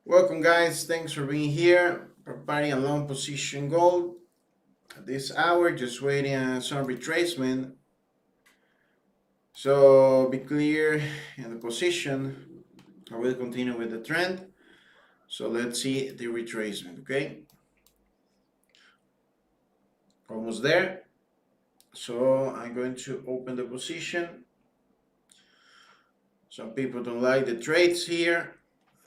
Welcome, guys. Thanks for being here. Preparing a long position gold at this hour, just waiting on some retracement. So be clear in the position. I will continue with the trend. So let's see the retracement, okay? Almost there. So I'm going to open the position. Some people don't like the trades here,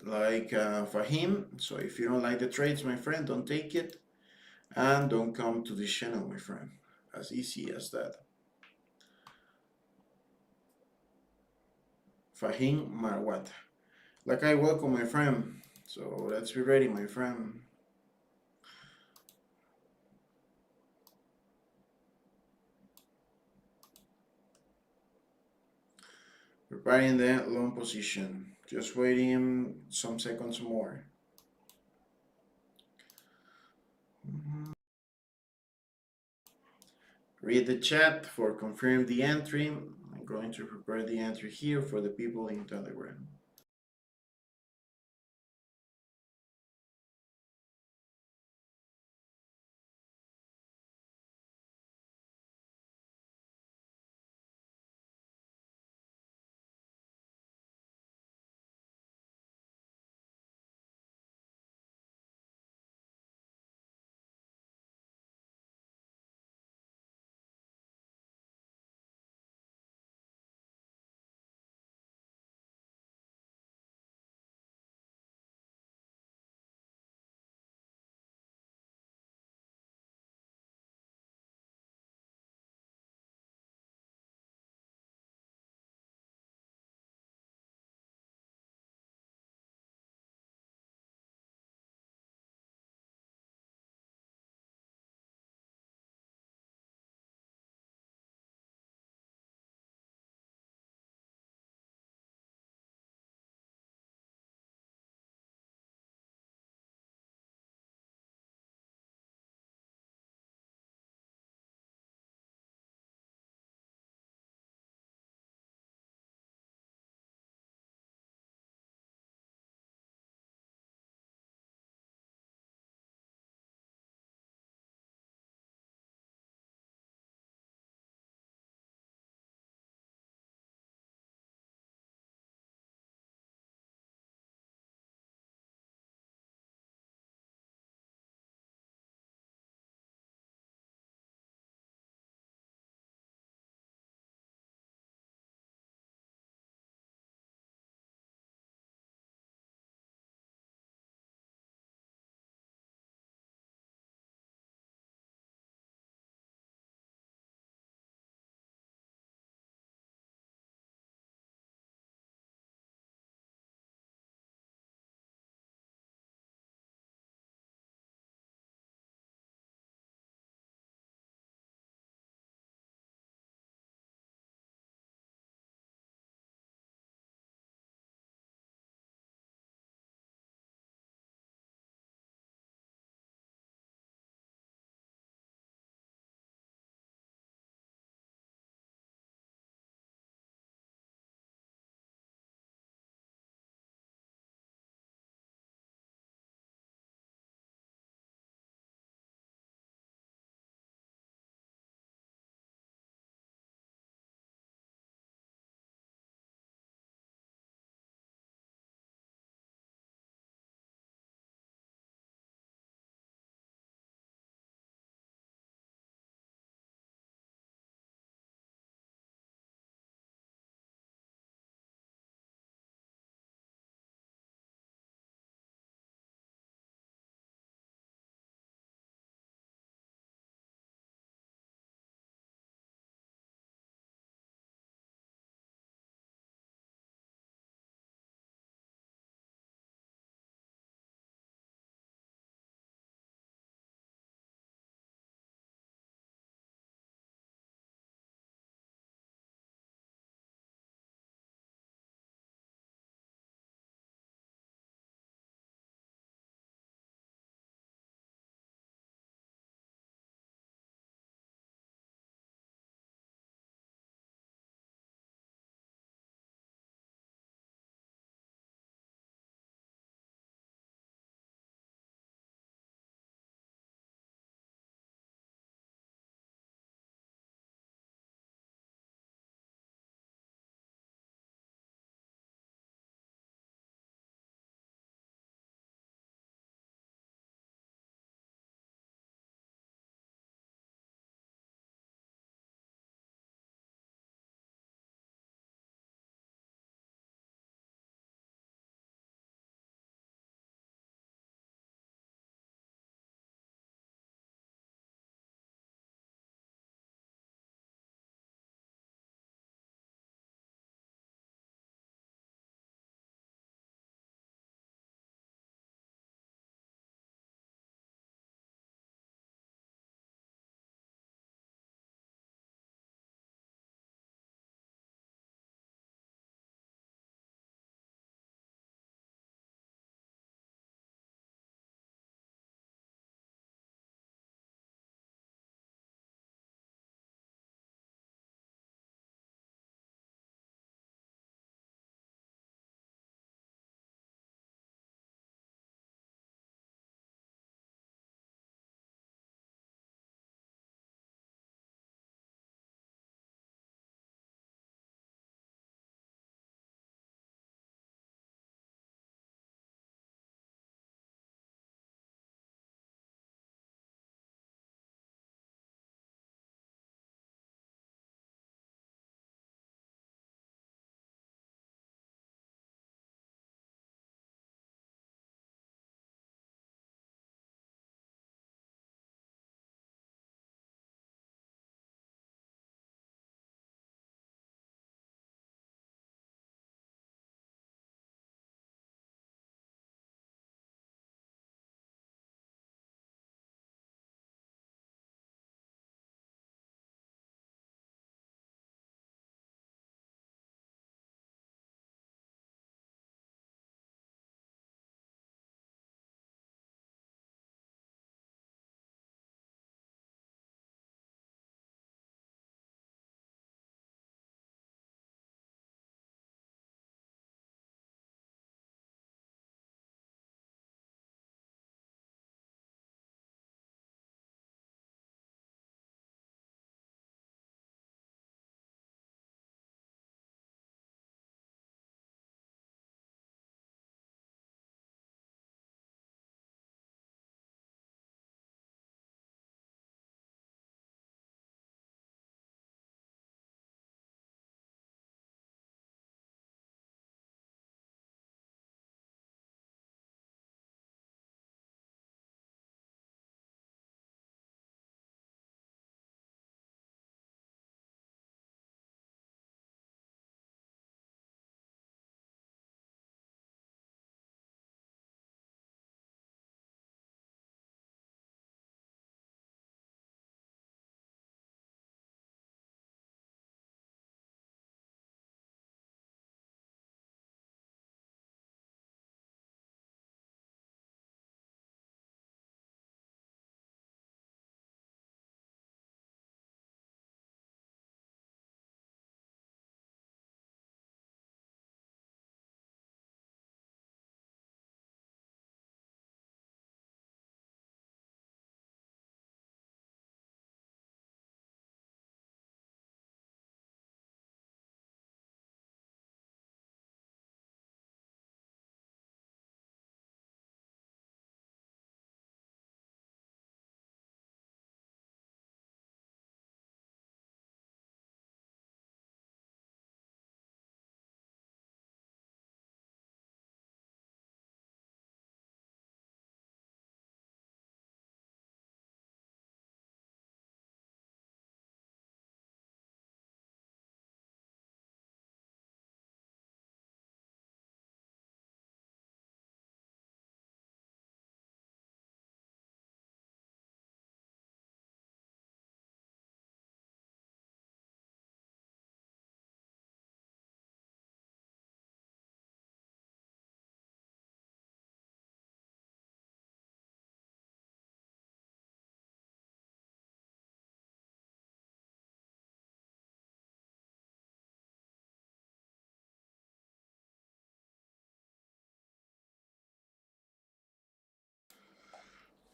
like Fahim. So if you don't like the trades, my friend, don't take it. And don't come to this channel, my friend. As easy as that. Fahim Marwat. Like I welcome my friend. So let's be ready, my friend. Preparing the long position. Just waiting some seconds more. Read the chat for confirm the entry. I'm going to prepare the entry here for the people in Telegram.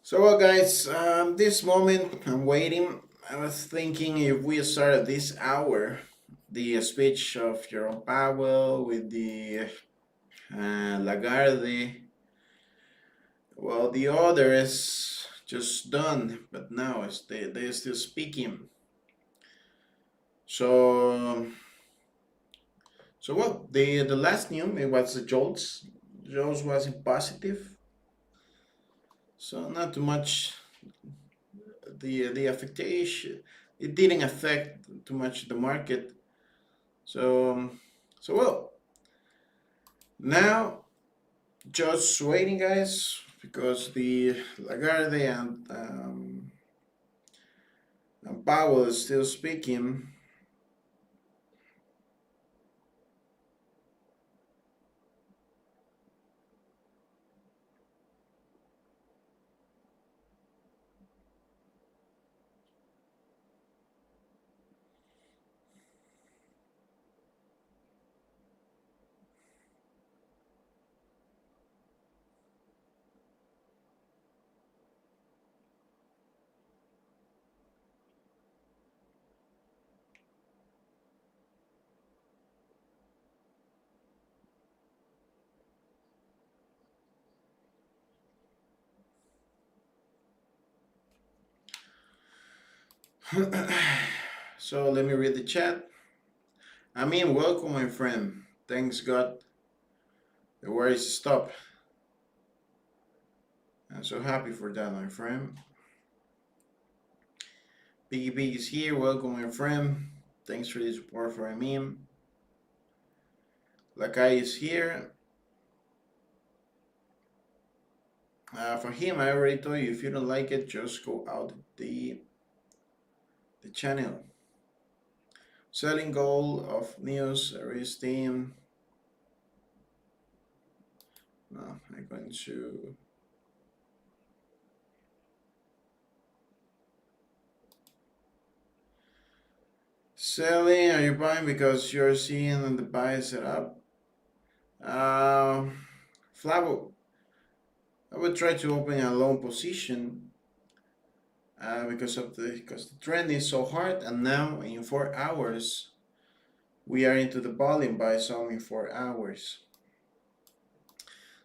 So well guys, this moment I'm waiting. I was thinking if we start at this hour, the speech of Jerome Powell with the Lagarde, well the other is just done, but now they're still speaking. So well the last news it was the jolts. Jolts was in positive, so not too much the affectation. It didn't affect too much the market. So well, now just waiting, guys, because the Lagarde and Powell is still speaking. So let me read the chat. I mean, welcome, my friend. Thanks God, the worries stop. I'm so happy for that, my friend. Piggy Pig is here. Welcome, my friend. Thanks for the support for me. Lakai is here. For him, I already told you, if you don't like it, just go out the channel. Selling goal of news, risk team. No, I'm going to. Selling, are you buying because you're seeing the buy set up? Flavo, I would try to open a long position because the trend is so hard, and now in 4 hours we are into the volume buy zone in 4 hours.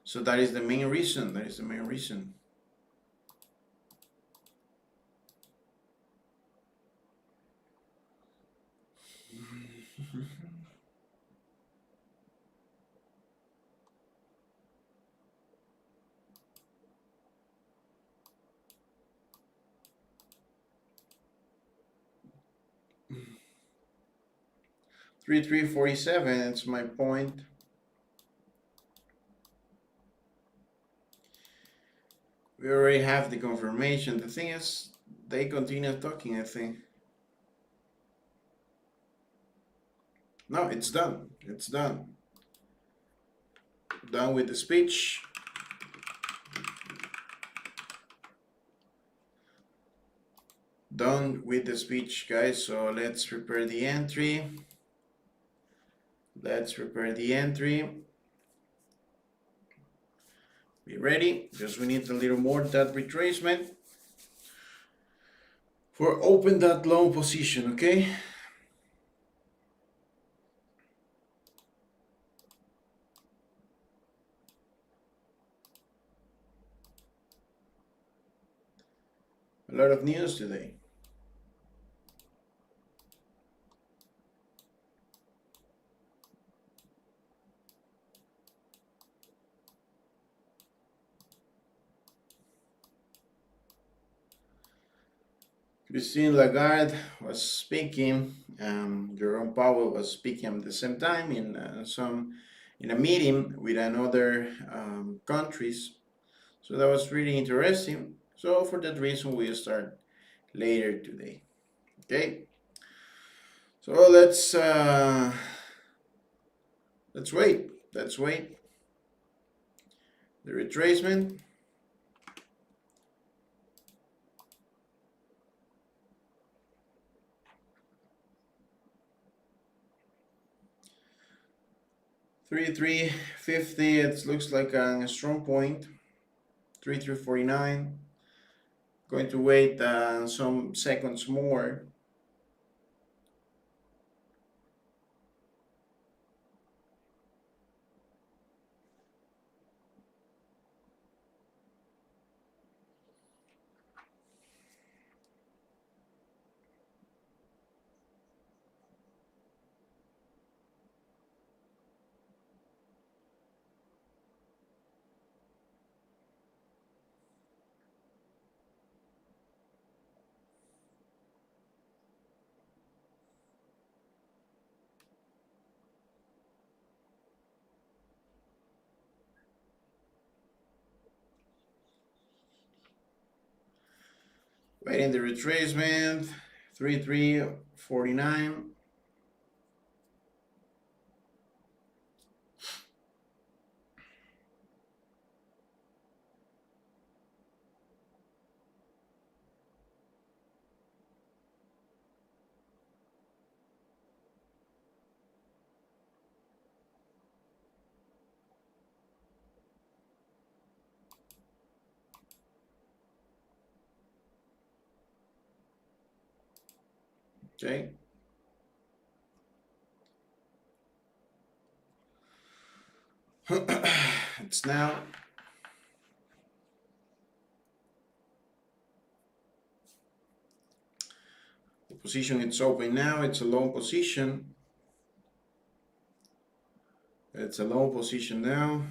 So that is the main reason. That is the main reason. Three 47. It's my point. We already have the confirmation. The thing is, they continue talking, I think. No, it's done. It's done. Done with the speech. Done with the speech, guys. So let's prepare the entry. Let's prepare the entry. Be ready. Just we need a little more that retracement for open that long position, okay? A lot of news today. Christine Lagarde was speaking. Jerome Powell was speaking at the same time in a meeting with another countries. So that was really interesting. So for that reason, we start later today. Okay. So let's wait. Let's wait. The retracement. Three 50. It looks like a strong point. 3349. Going to wait some seconds more. Waiting the retracement, 3349. Okay. It's now the position it's open now. It's a long position. It's a long position now.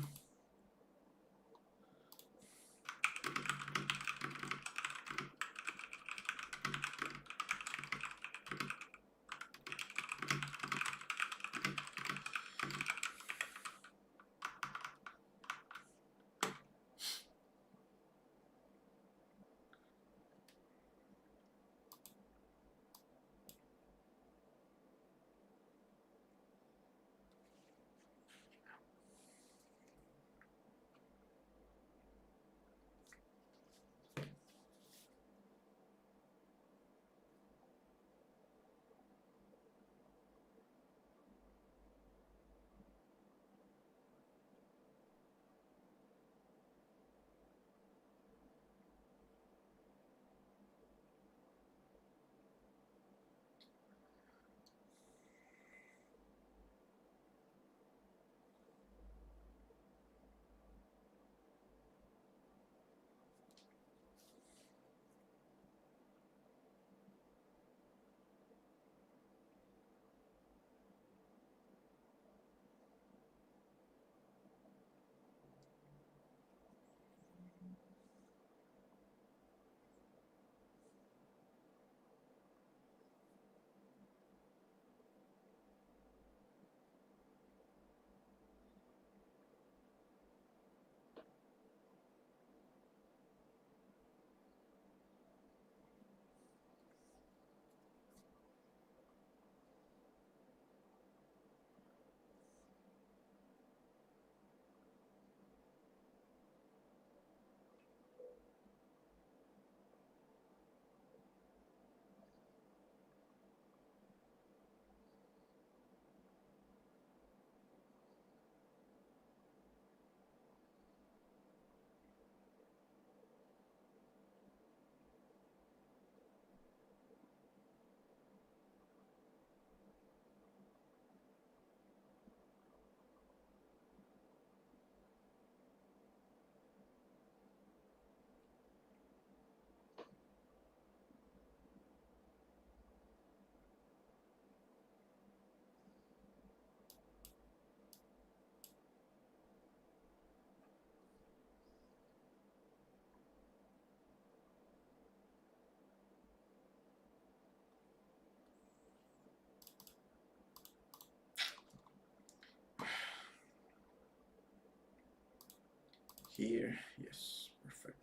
Here, yes, perfect.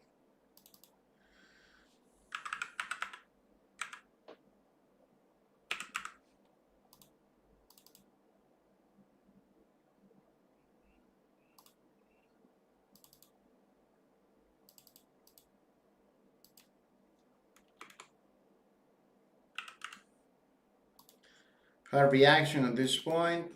Hard reaction at this point.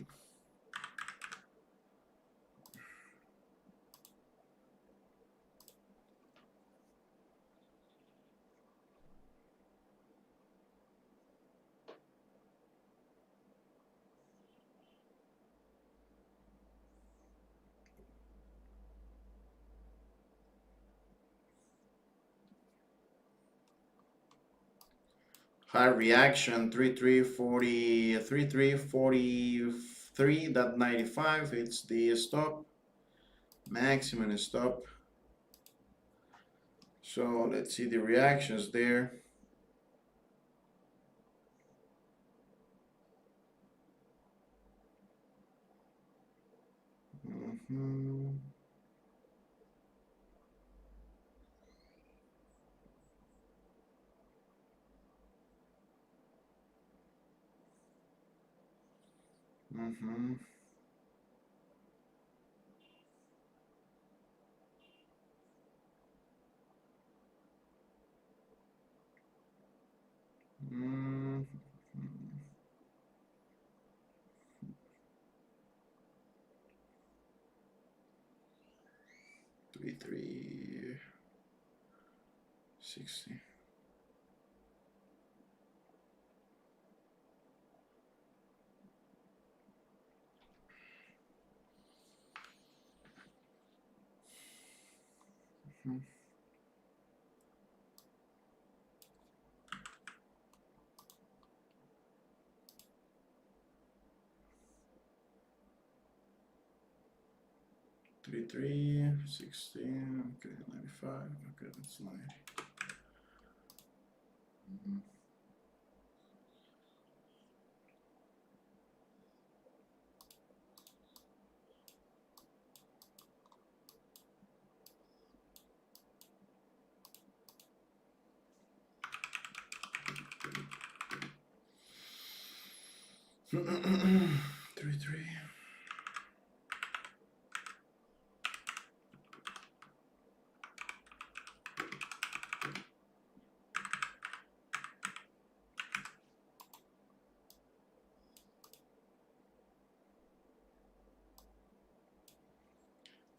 High reaction 3340, 3343.95. It's the stop, maximum stop. So let's see the reactions there. Mm-hmm. Mm-hmm. Mm-hmm. 3360. Mm-hmm. 3360. Okay, 95. Okay, that's 90. Mm-hmm. Three three.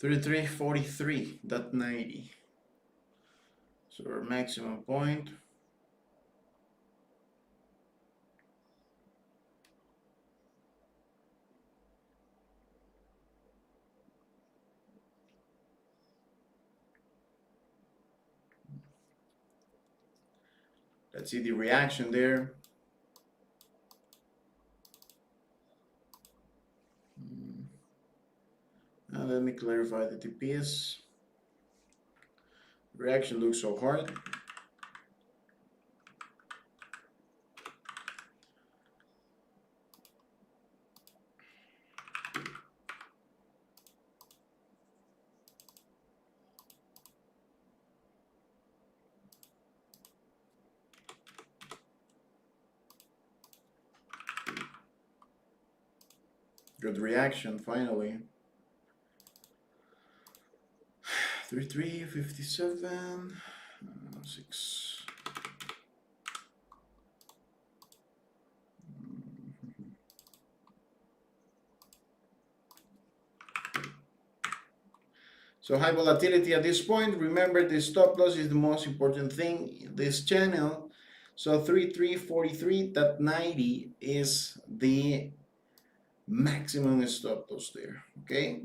3343.90. So our maximum point. Let's see the reaction there. Now let me clarify the TPS. Reaction looks so hard. Good reaction finally. 3357. 6. So high volatility at this point. Remember, the stop loss is the most important thing in this channel. So 3343.90 is the maximum stop loss there. Okay,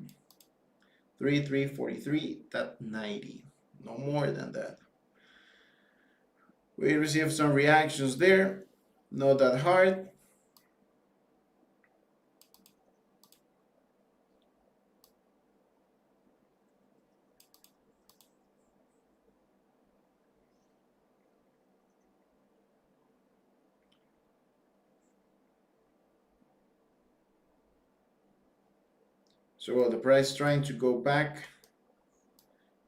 3343.90. No more than that. We received some reactions there. Not that hard. So the price trying to go back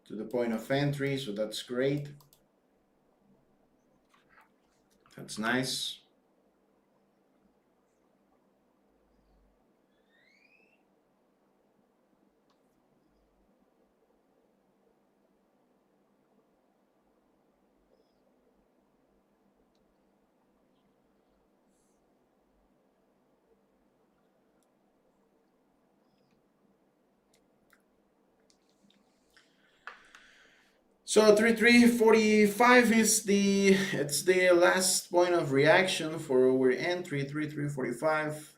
to the point of entry, so that's great. That's nice. So 3345 is the last point of reaction for our entry. 3345.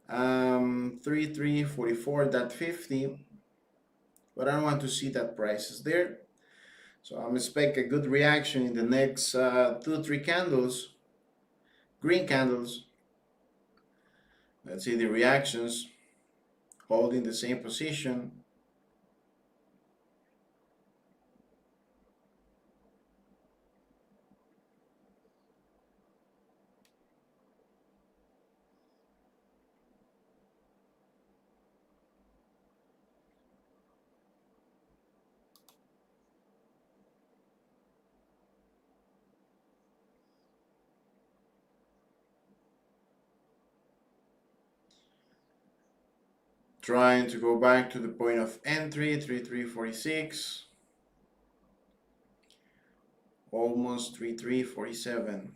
3344.50, but I don't want to see that price is there. So I'm expect a good reaction in the next 2-3 candles, green candles. Let's see the reactions, holding the same position. Trying to go back to the point of entry, 3346, almost 3347.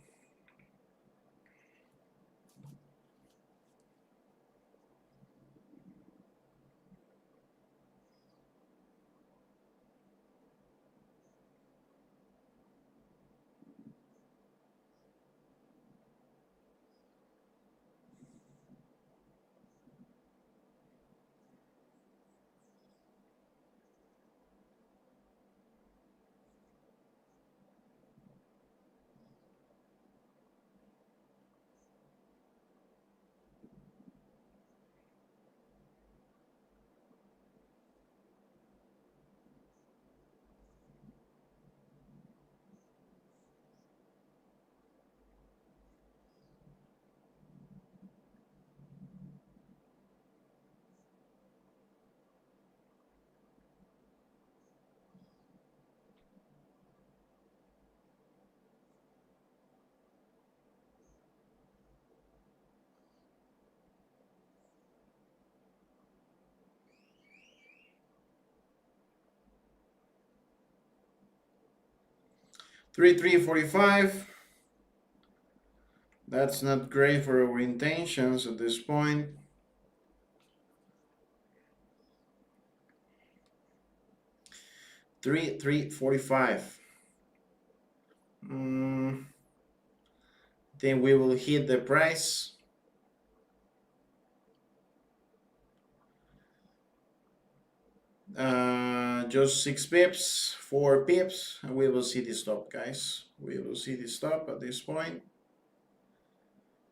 Three 345. That's not great for our intentions at this point. 3 345. Then we will hit the price. Just 6 pips, 4 pips, and we will see the stop, guys. We will see the stop at this point.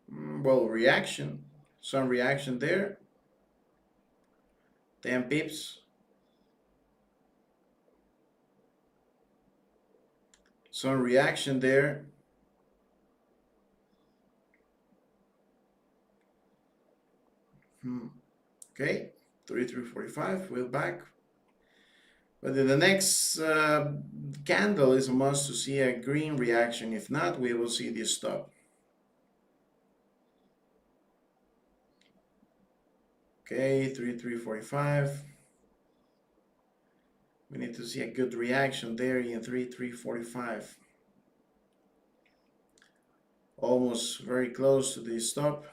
Well, reaction, some reaction there. 10 pips. Some reaction there. Okay, 3345, we're back. But in the next candle is a must to see a green reaction. If not, we will see this stop. Okay, 3345. We need to see a good reaction there in 3345. Almost very close to the stop.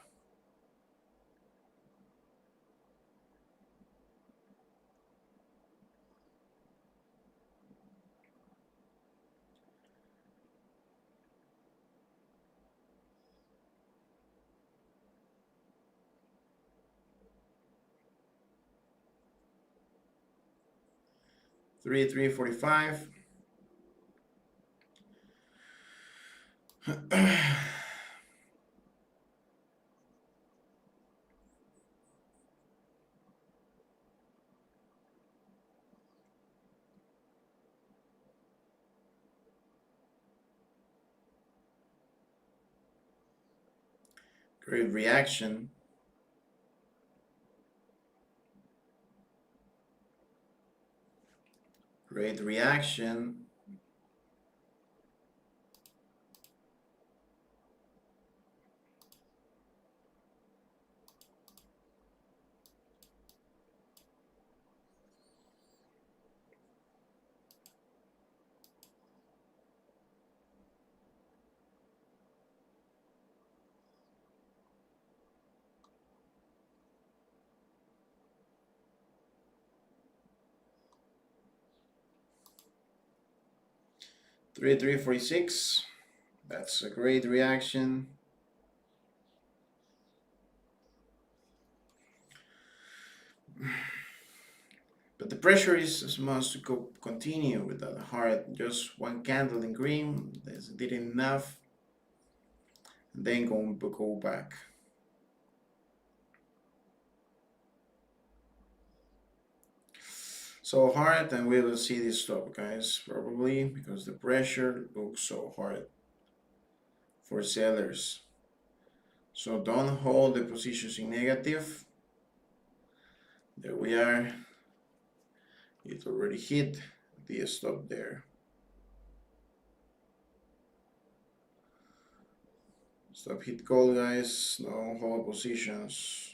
Three 45. Great reaction. Great reaction. Three 346. That's a great reaction. But the pressure is must to continue with that hard. Just one candle in green, this did enough, and then go back. So hard, and we will see this stop, guys, probably because the pressure looks so hard for sellers. So don't hold the positions in negative. There we are. It already hit the stop there. Stop hit call, guys. No hold positions.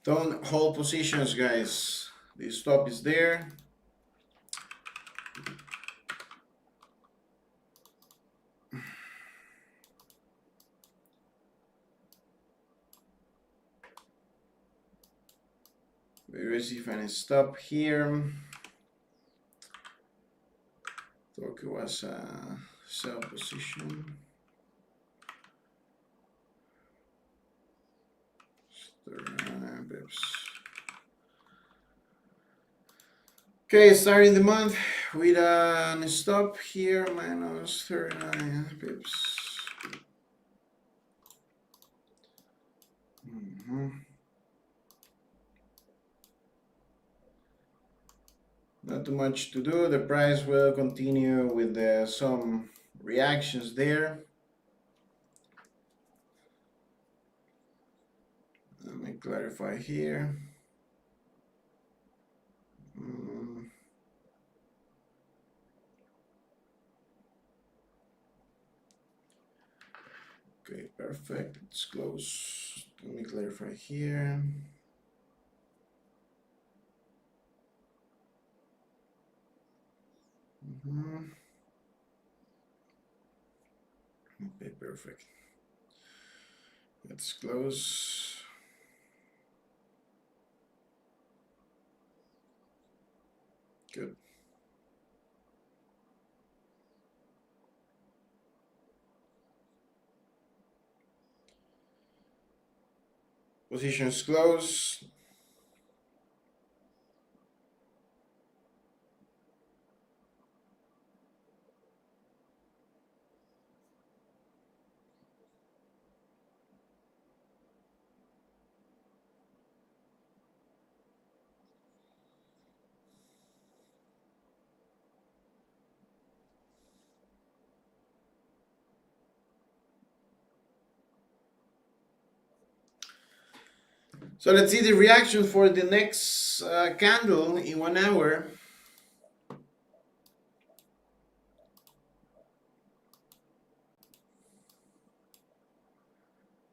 Don't hold positions, guys. The stop is there. We'll see if I stop here. Thought it was a sell position. 39 pips. Okay, starting the month with a stop here, minus 39 pips. Not too much to do. The price will continue with some reactions there. Let me clarify here. Okay, perfect. It's close. Let me clarify here. Okay, perfect. Let's close. Good. Positions close. So let's see the reaction for the next candle in 1 hour.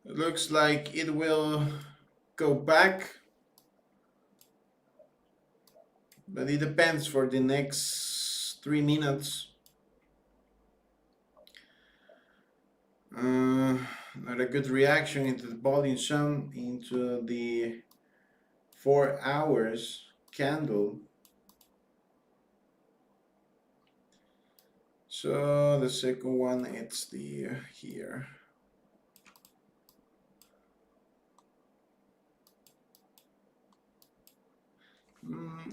It looks like it will go back, but it depends for the next 3 minutes. Not a good reaction into the volume sum into the 4 hours candle. So the second one, it's the here.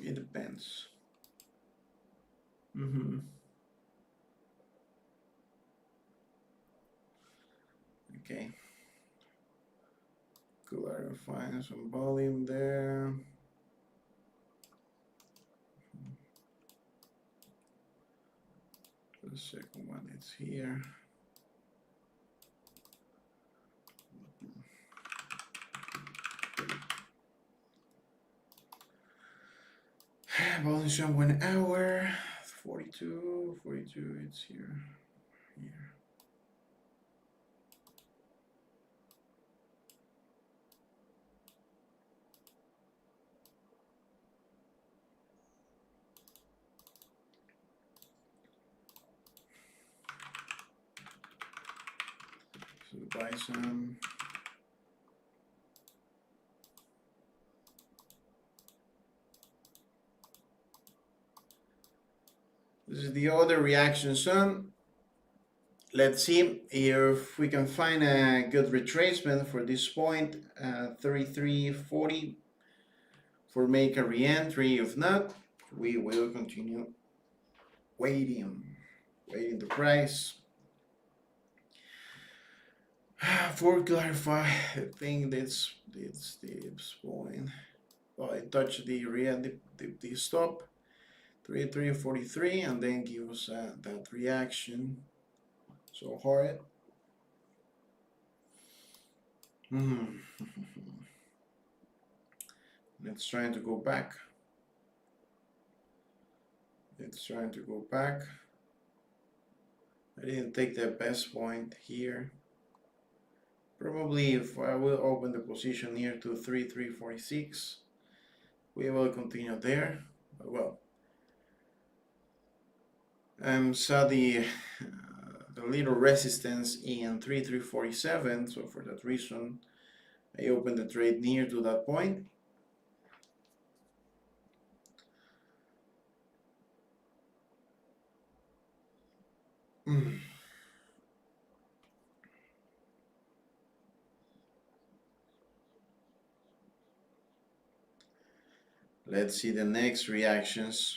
It depends. Okay. Clarifying some volume there. The second one is here. Volume sum 1 hour, 42, it's here. So buy some. This is the other reaction sum. Let's see if we can find a good retracement for this point, 3340, for make a re-entry. If not, we will continue waiting the price. For clarify, I think this point. Well, I touched the the stop 3343 and then give us that reaction so hard. Let's try to go back. Let's try to go back. I didn't take the best point here. Probably if I will open the position near to 3346, we will continue there. Well, saw the little resistance in 3347, so for that reason I opened the trade near to that point. Let's see the next reactions.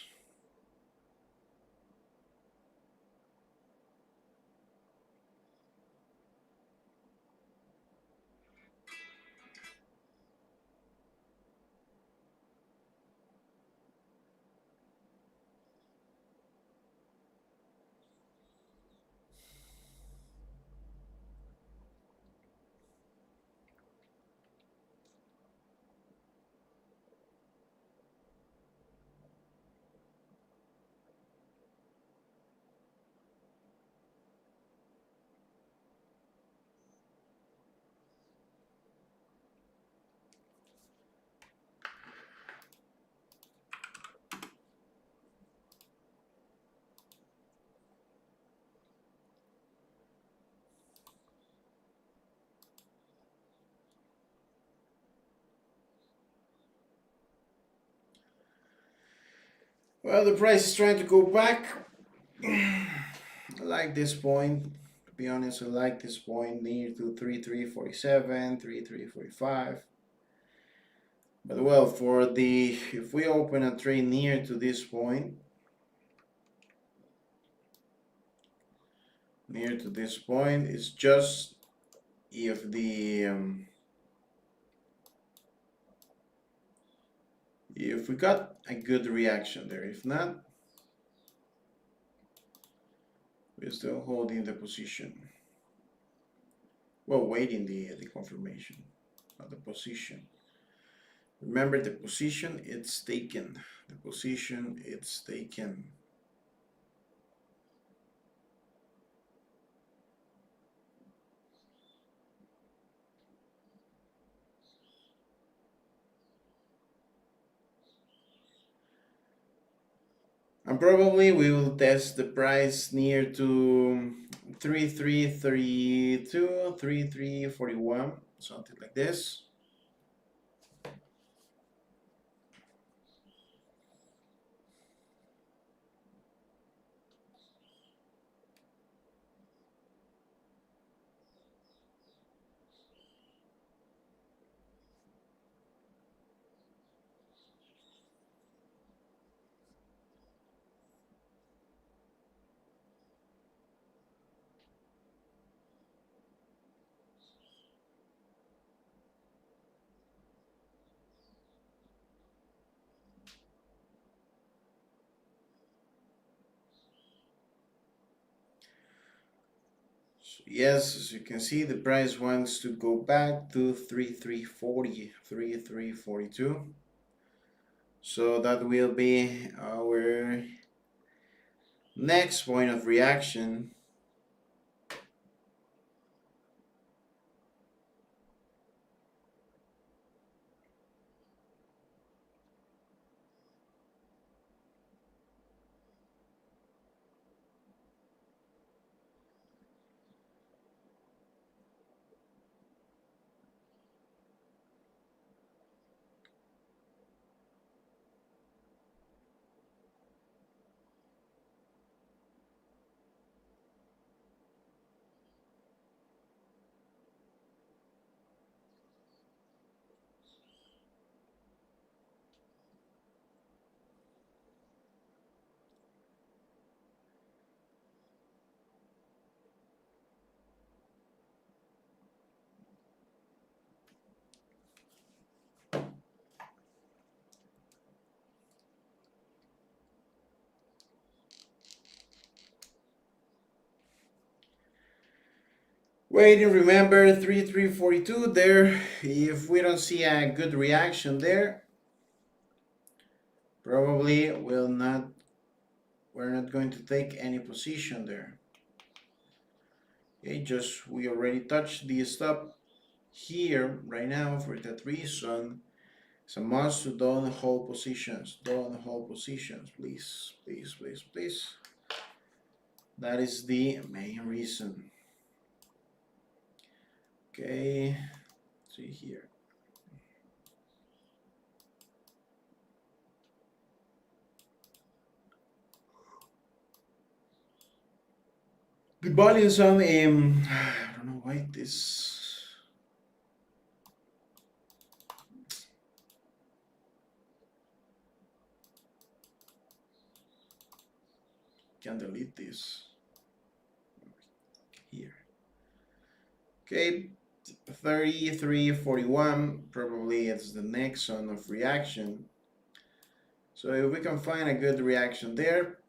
Well, the price is trying to go back. I like this point. To be honest, I like this point near to 3347, 3345. But well, for the if we open a trade near to this point, it's just if the if we got a good reaction there. If not, we're still holding the position. Well, waiting the confirmation of the position. Remember, the position it's taken. The position it's taken. And probably we will test the price near to 3332, 3341, something like this. So yes, as you can see, the price wants to go back to 3340, 3342. So that will be our next point of reaction. Waiting, remember 3342 there. If we don't see a good reaction there, probably we're not going to take any position there. Okay, just we already touched the stop here right now. For that reason, it's a must to don't hold positions. Don't hold positions, please, please, please, please. That is the main reason. Okay, see here. The volume sum, I don't know why this can delete this here. Okay, 3341 probably it's the next zone of reaction. So if we can find a good reaction there,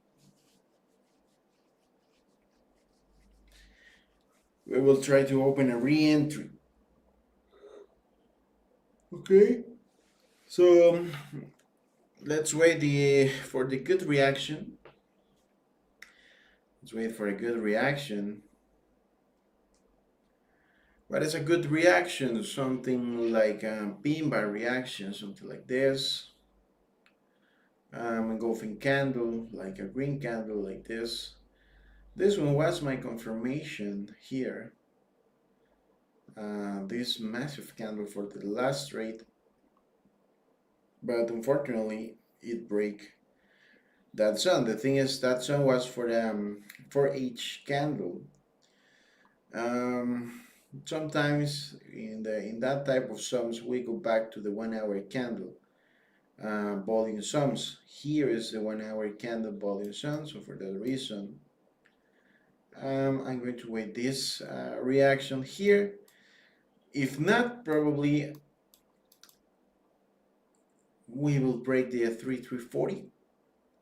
we will try to open a re-entry. Okay, so let's wait for the good reaction. Let's wait for a good reaction. What is a good reaction? Something like a pin bar reaction, something like this. Engulfing candle, like a green candle like this. This one was my confirmation here. This massive candle for the last trade, but unfortunately it break that zone. The thing is that zone was for each candle. Um, Sometimes in that type of sums we go back to the 1 hour candle volume sums. Here is the 1 hour candle volume sum. So for that reason, I'm going to wait this reaction here. If not, probably we will break the 3340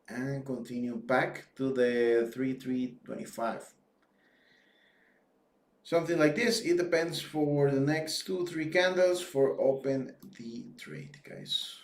and continue back to the 3325. Something like this. It depends for the next 2-3 candles for open the trade, guys.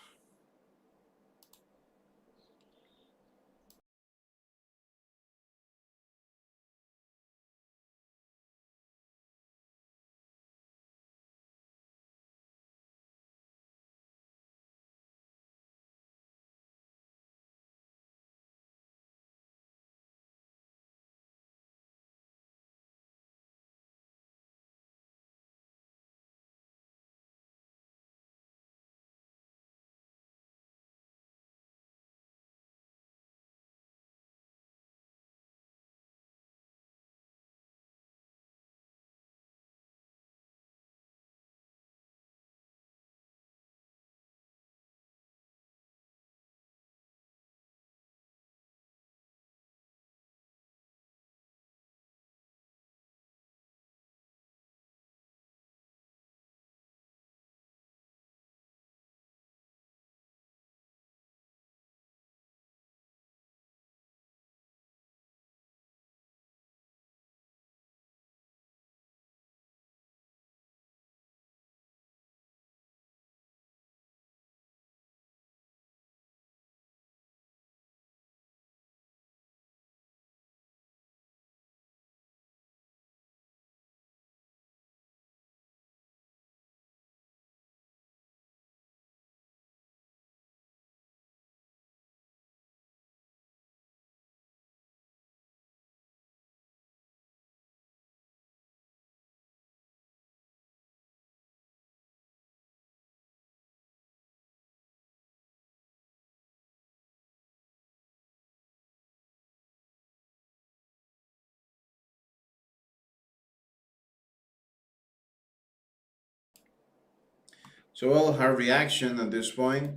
So well, hard reaction at this point.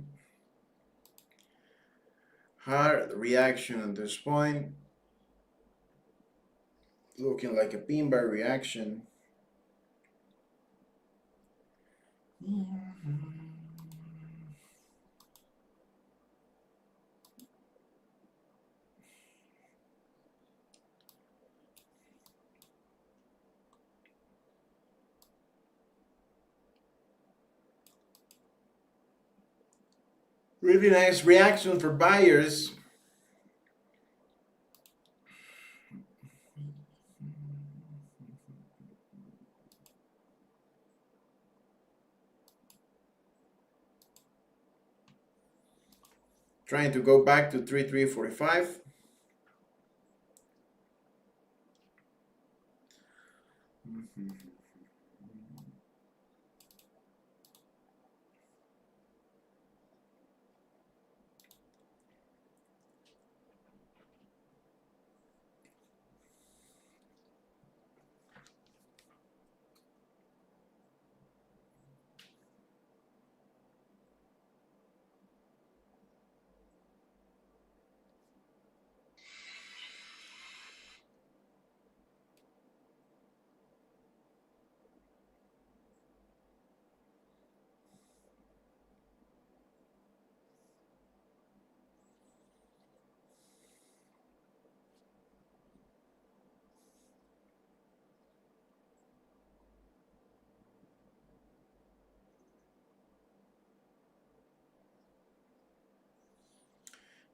Hard reaction at this point. Looking like a pin bar reaction. Really nice reaction for buyers. Trying to go back to 3345.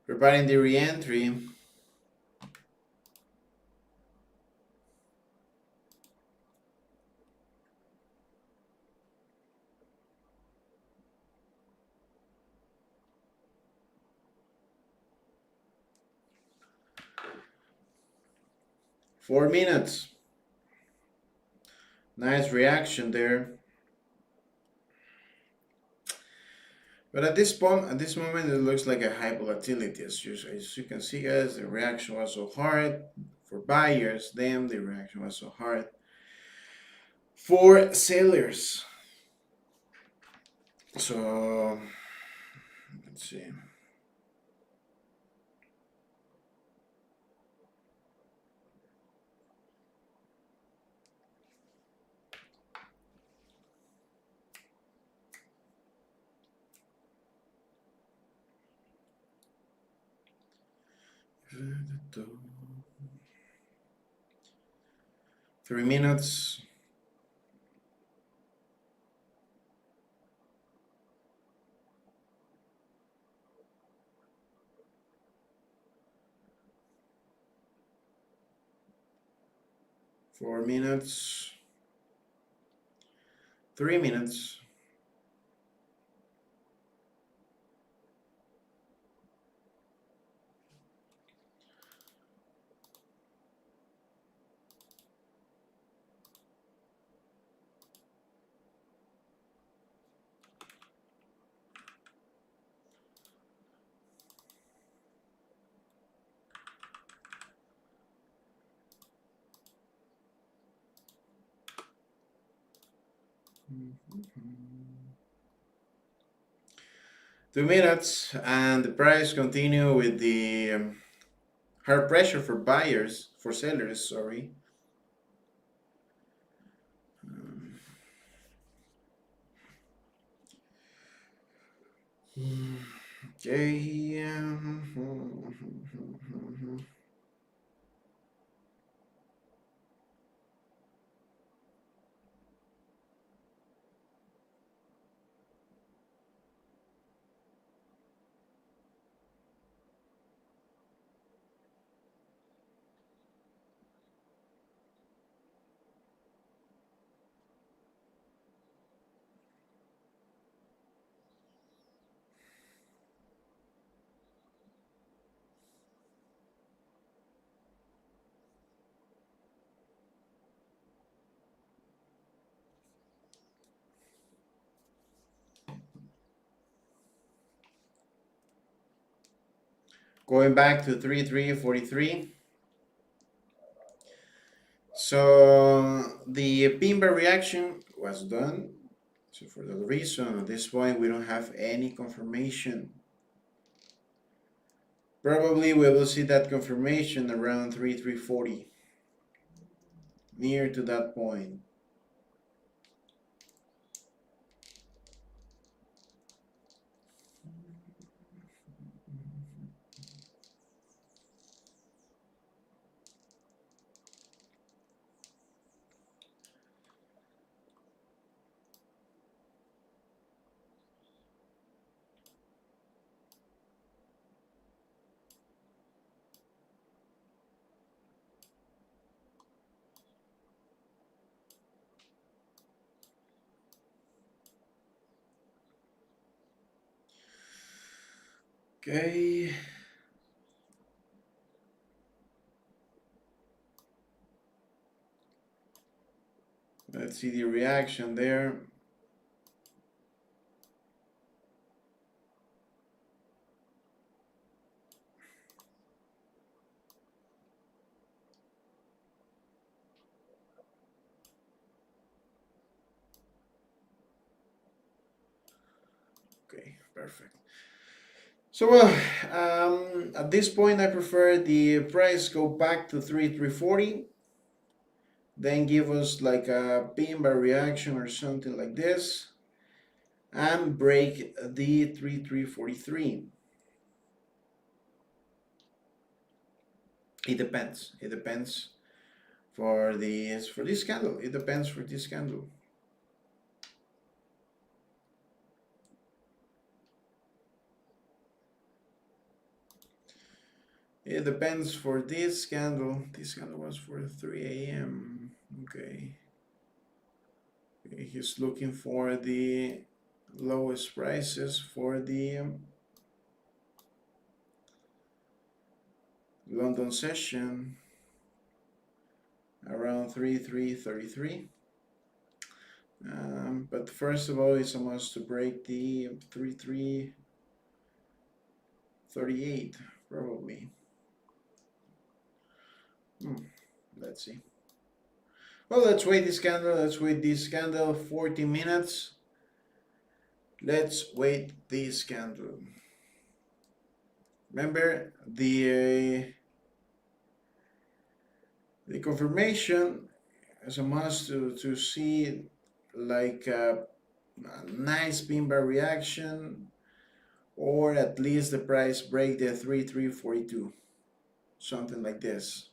Preparing the re-entry. 4 minutes. Nice reaction there. But at this point, at this moment, it looks like a high volatility. As you can see, guys, the reaction was so hard for buyers. Then the reaction was so hard for sellers. So let's see. Three minutes. Four minutes. 3 minutes. Mm-hmm. 2 minutes, and the price continue with the hard pressure for buyers, for sellers, sorry. Okay. Going back to 3343. So the Pimba reaction was done. So for that reason, at this point, we don't have any confirmation. Probably we will see that confirmation around 3340, near to that point. Okay. Let's see the reaction there. Okay, perfect. So well, at this point, I prefer the price go back to 3,340, then give us like a pin bar reaction or something like this, and break the 3,343. It depends. It depends for this candle. It depends for this candle. It depends for this candle. This candle was for 3 a.m. Okay. He's looking for the lowest prices for the London session around 3,333. But first of all, it's a must to break the 3,338 probably. Let's see. Well, let's wait this candle. Let's wait this candle 40 minutes. Let's wait this candle. Remember the confirmation as a must to see like a nice pin bar reaction, or at least the price break the 3,342, something like this.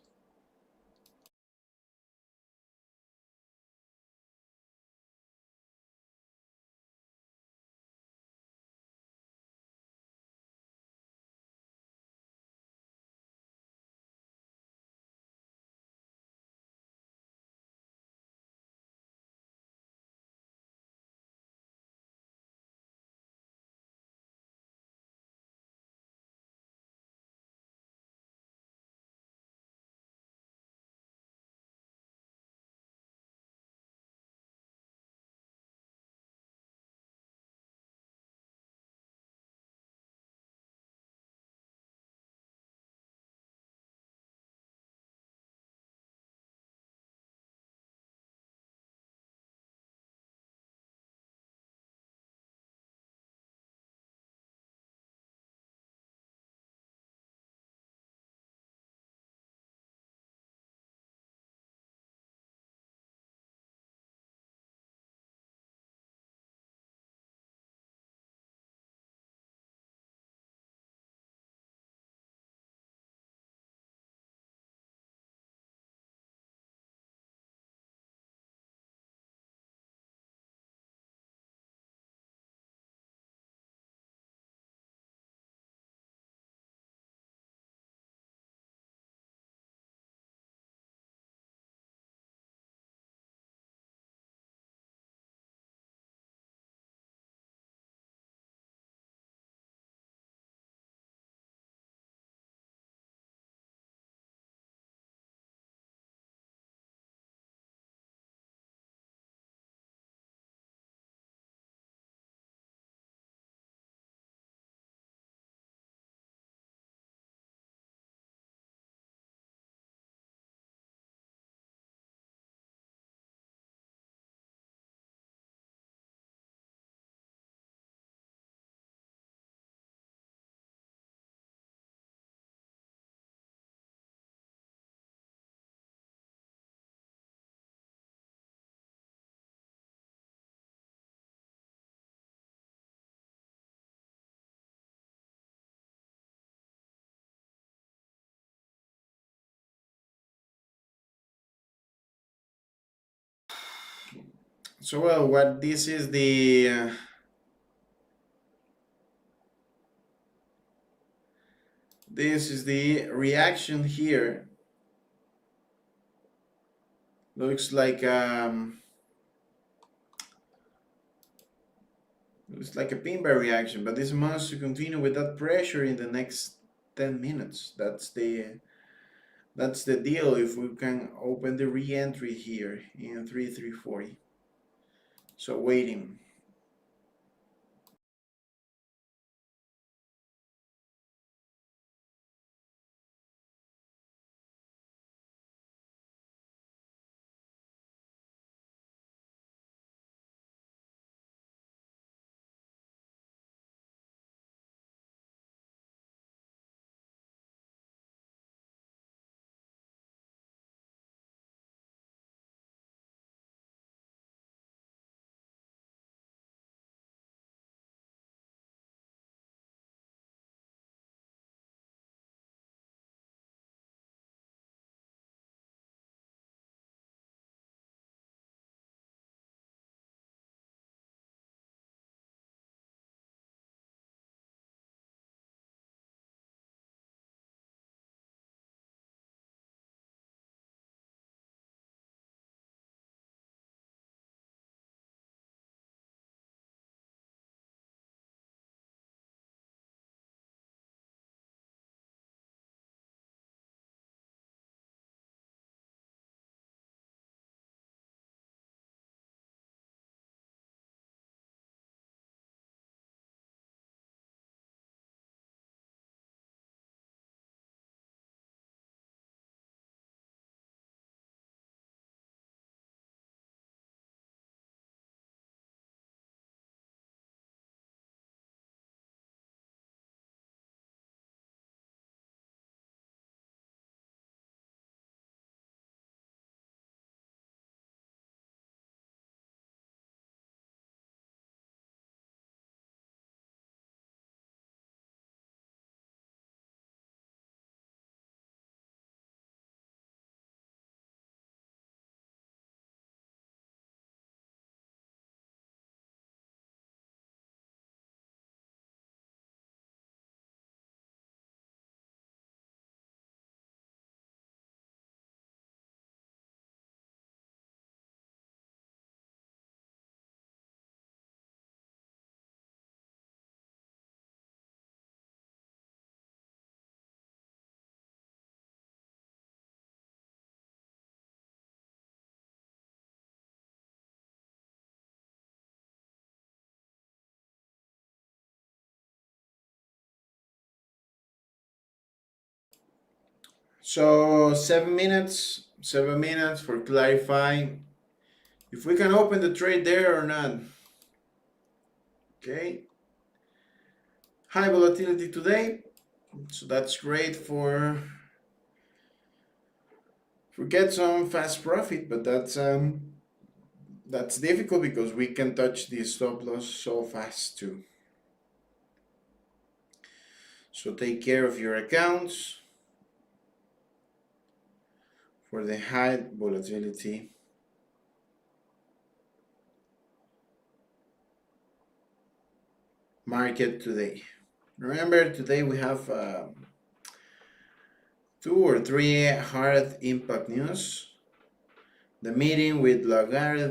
So well, what this is the reaction here. It's like a pin bar reaction, but this must to continue with that pressure in the next 10 minutes. That's the deal if we can open the re-entry here in 3340. So waiting. So 7 minutes, 7 minutes for clarifying if we can open the trade there or not. Okay, high volatility today, so that's great for get some fast profit, but that's difficult because we can touch the stop loss so fast too. So take care of your accounts for the high volatility market today. Remember, today we have 2 or 3 hard impact news. The meeting with Lagarde,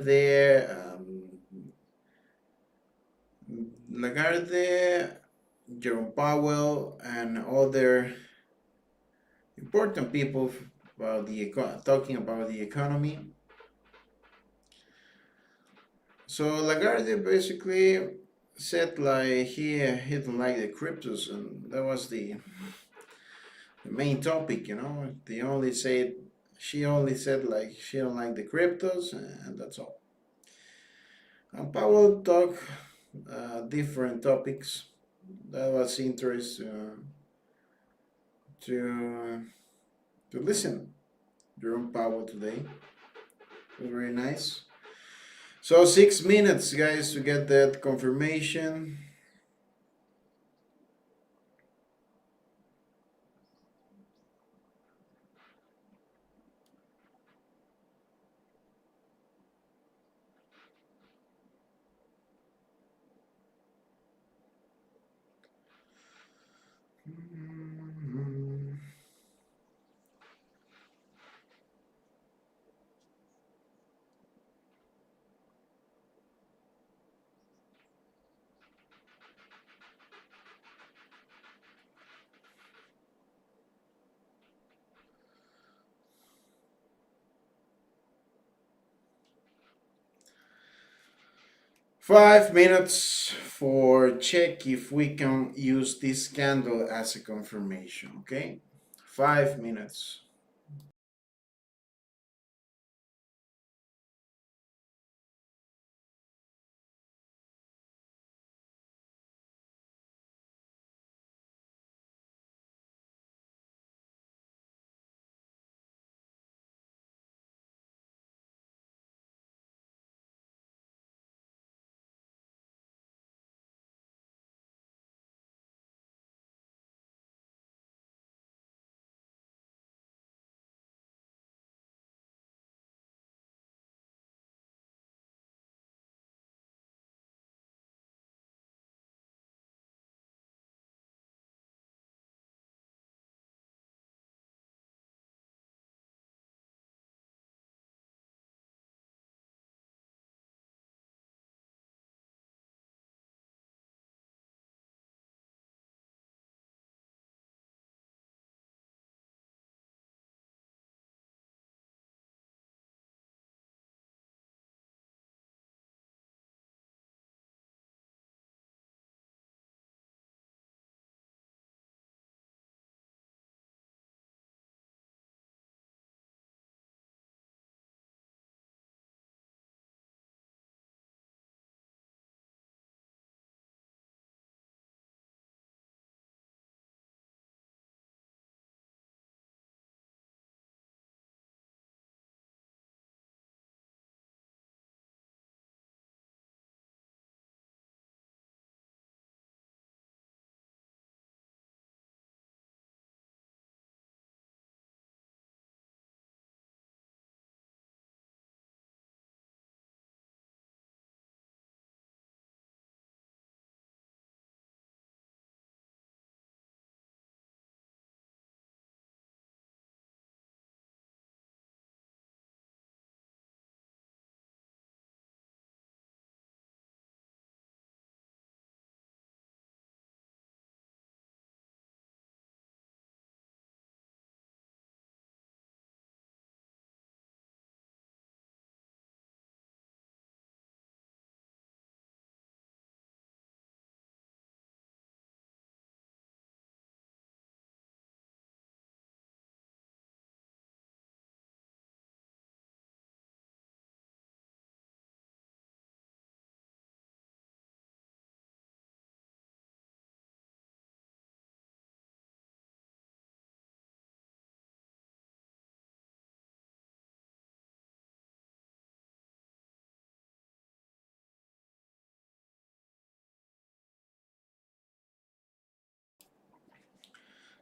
Jerome Powell, and other important people about talking about the economy. So Lagarde basically said like he didn't like the cryptos, and that was the main topic. She only said like she don't like the cryptos, and that's all. And Powell talked different topics. That was interesting to to listen. Jerome Powell today was very nice. So 6 minutes, guys, to get that confirmation. 5 minutes for check if we can use this candle as a confirmation, okay? 5 minutes.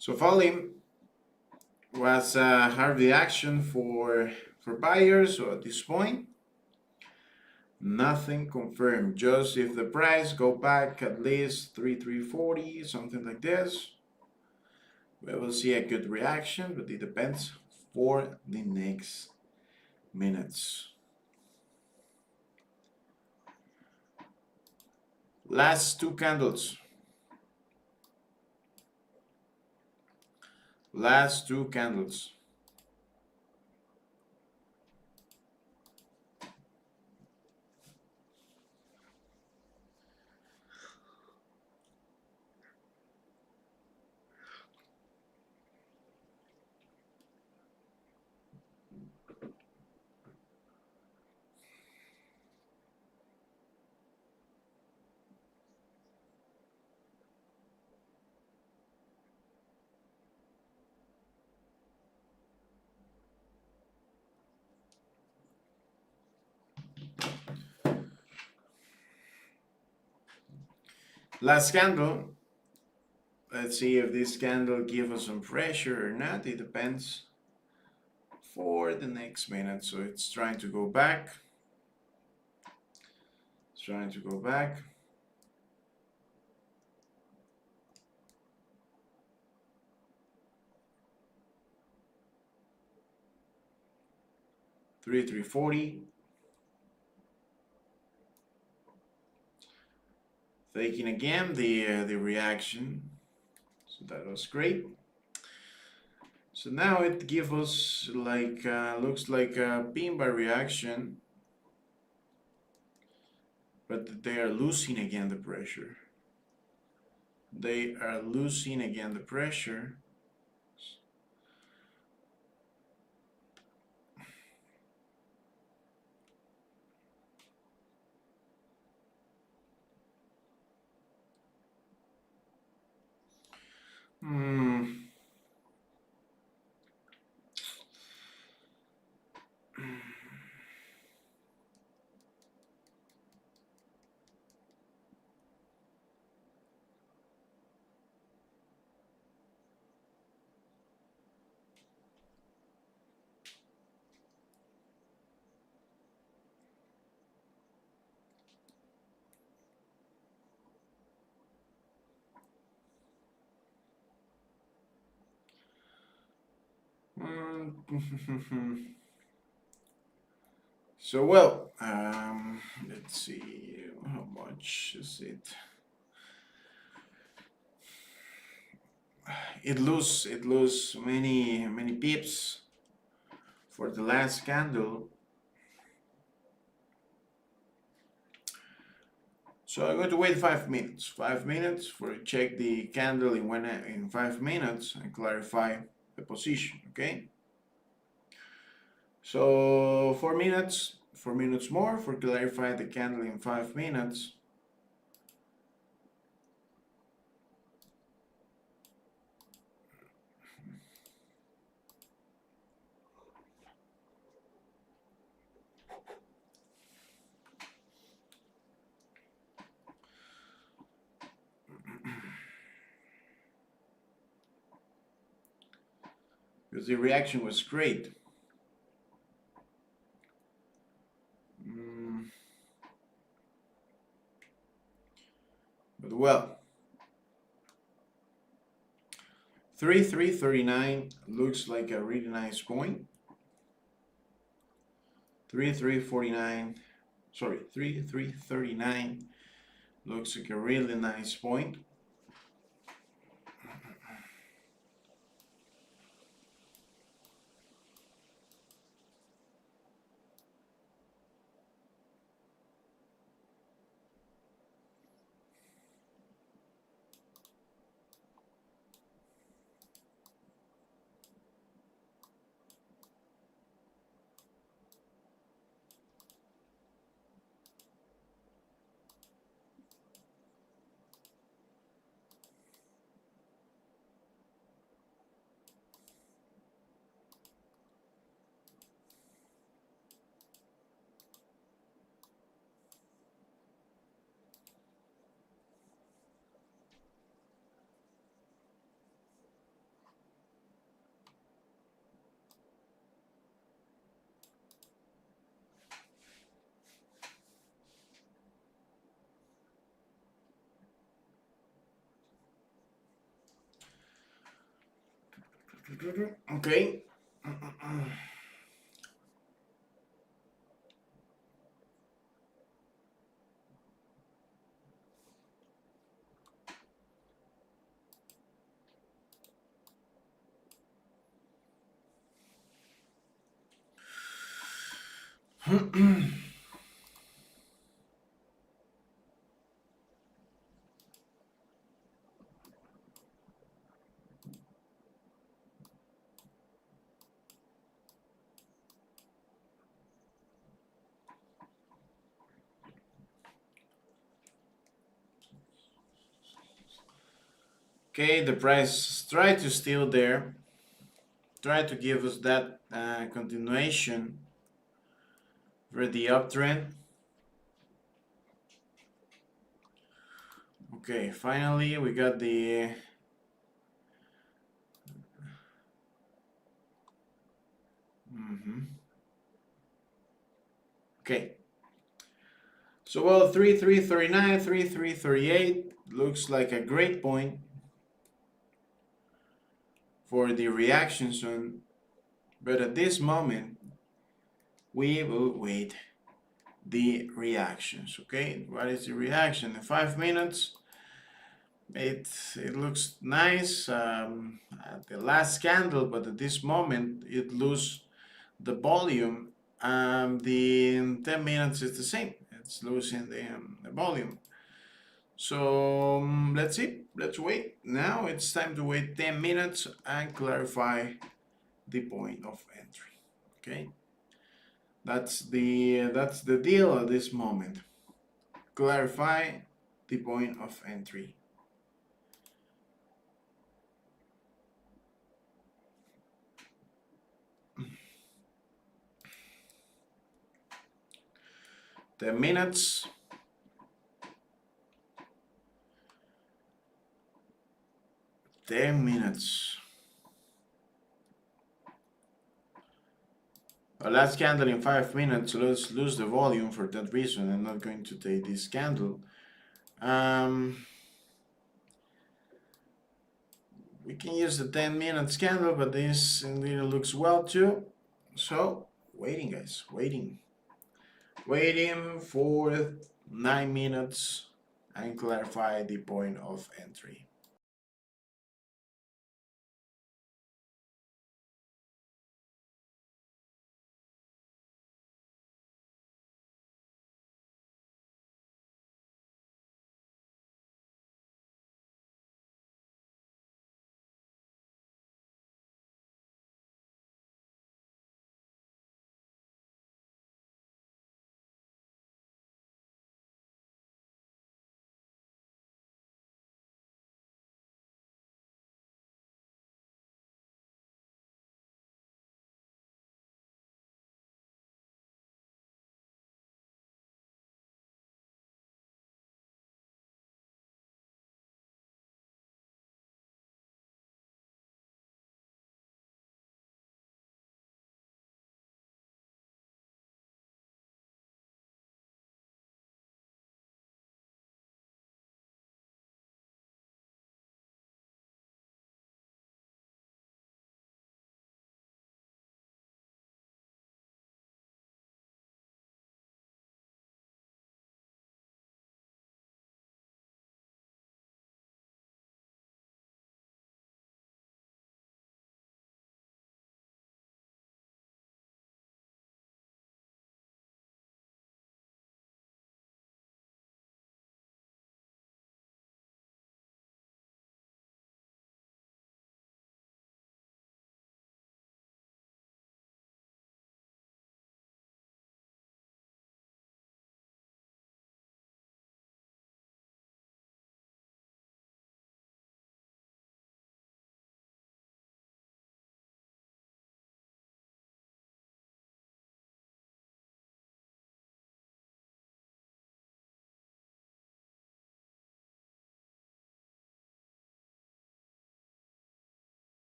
So volume was a hard reaction for buyers. So at this point, nothing confirmed. Just if the price go back at least 3,340, something like this, we will see a good reaction, but it depends for the next minutes. Last two candles. Last two candles. Last candle. Let's see if this candle gives us some pressure or not. It depends for the next minute. So it's trying to go back. It's trying to go back. Three 40. Taking again the reaction. So that was great. So now it gives us like looks like a pin bar reaction. but they are losing again the pressure. They are losing again the pressure. Hmm. So well, let's see how much is it. It lose many pips for the last candle. So I'm going to wait 5 minutes. 5 minutes for check the candle in 5 minutes and clarify the position. Okay. So 4 minutes, 4 minutes more for clarify the candle in 5 minutes. Because the reaction was great. But well, 3339 looks like a really nice point. 3349, sorry, 3339 looks like a really nice point. Okay. Okay, the price try to still there, try to give us that continuation for the uptrend. Okay, finally we got the okay. So well, 3339, 3338 looks like a great point for the reaction zone, but at this moment we will wait the reactions. Okay, what is the reaction in 5 minutes? It looks nice at the last candle, but at this moment it lose the volume. The 10 minutes is the same. it's losing the volume. So let's see, let's wait. Now it's time to wait 10 minutes and clarify the point of entry. Okay, that's the deal at this moment. Clarify the point of entry. The minutes. 10 minutes. Our last candle in 5 minutes. Let's lose the volume for that reason. I'm not going to take this candle. We can use the 10 minutes candle, but this indeed looks well too. So waiting, guys, waiting for 9 minutes and clarify the point of entry.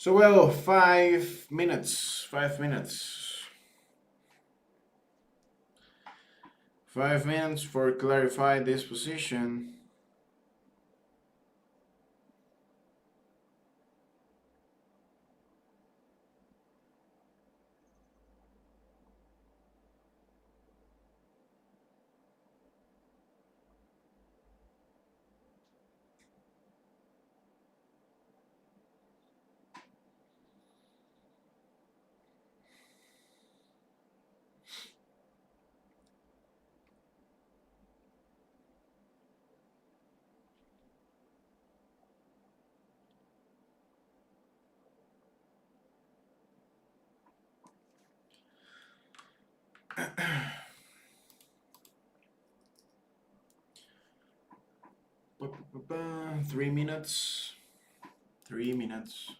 So well, 5 minutes. 5 minutes. 5 minutes for clarify this position. Ba-ba-ba-ba, 3 minutes. 3 minutes.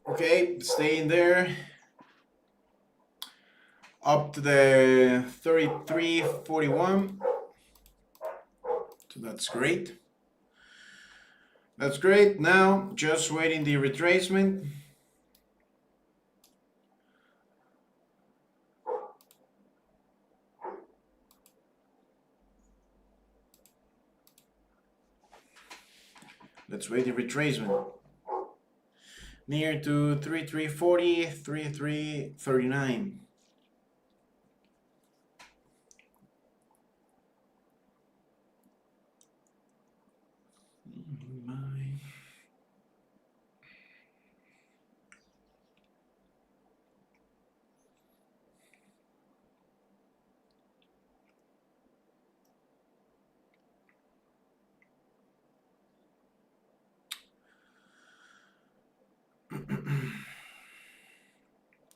Okay, stay in there. Up to the 33.41. So that's great. That's great. Now just waiting the retracement. Let's wait the retracement. near to 3340, 3339.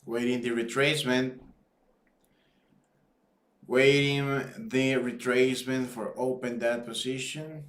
Waiting the retracement. Waiting the retracement for open that position.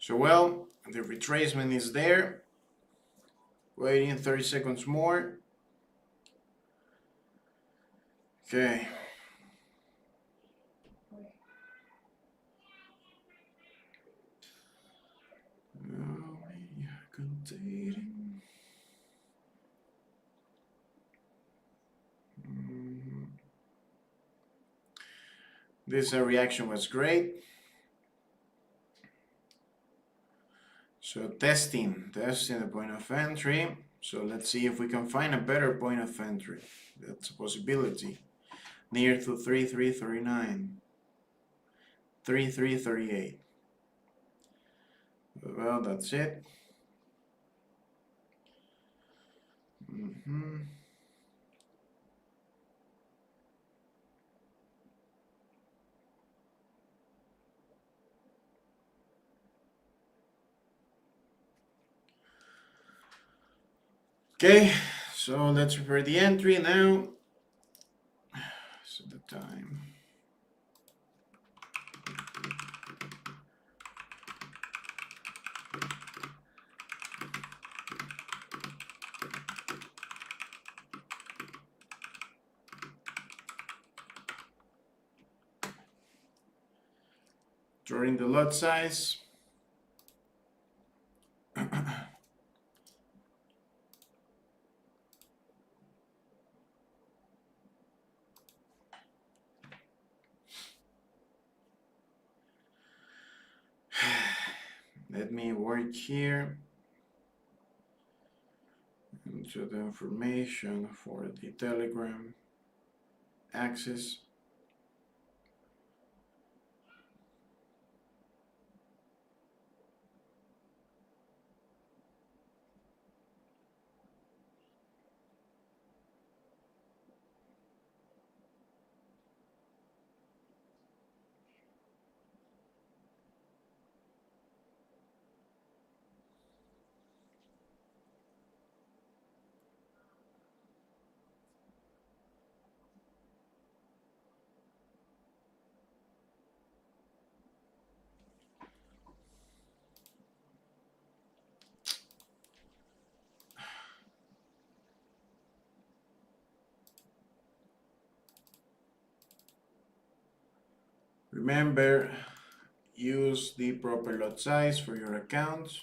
So well, the retracement is there. Waiting 30 seconds more. Okay. Continuing. This reaction was great. So testing the point of entry. So let's see if we can find a better point of entry. That's a possibility. Near to 3339, 3338. Well, that's it. Okay, so let's prepare the entry now. So the time. Drawing the lot size. Let me work here into the information for the Telegram access. Remember, use the proper lot size for your account.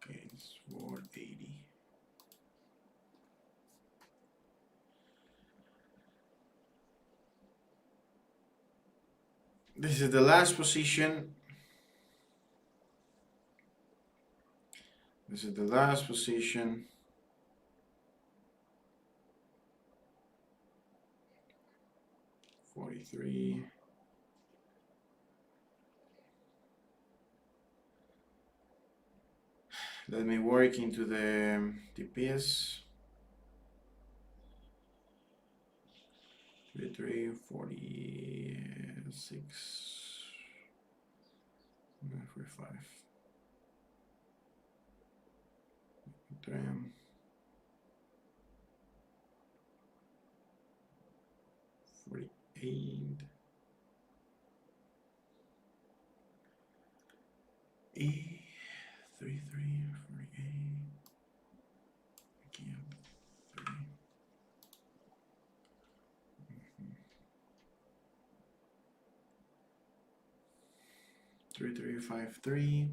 Okay, it's 480. This is the last position. This is the last position. $43. Let me work into the TPS. 33, 46, 45. Damn. 48. 33, 48. Again, 3. 3353.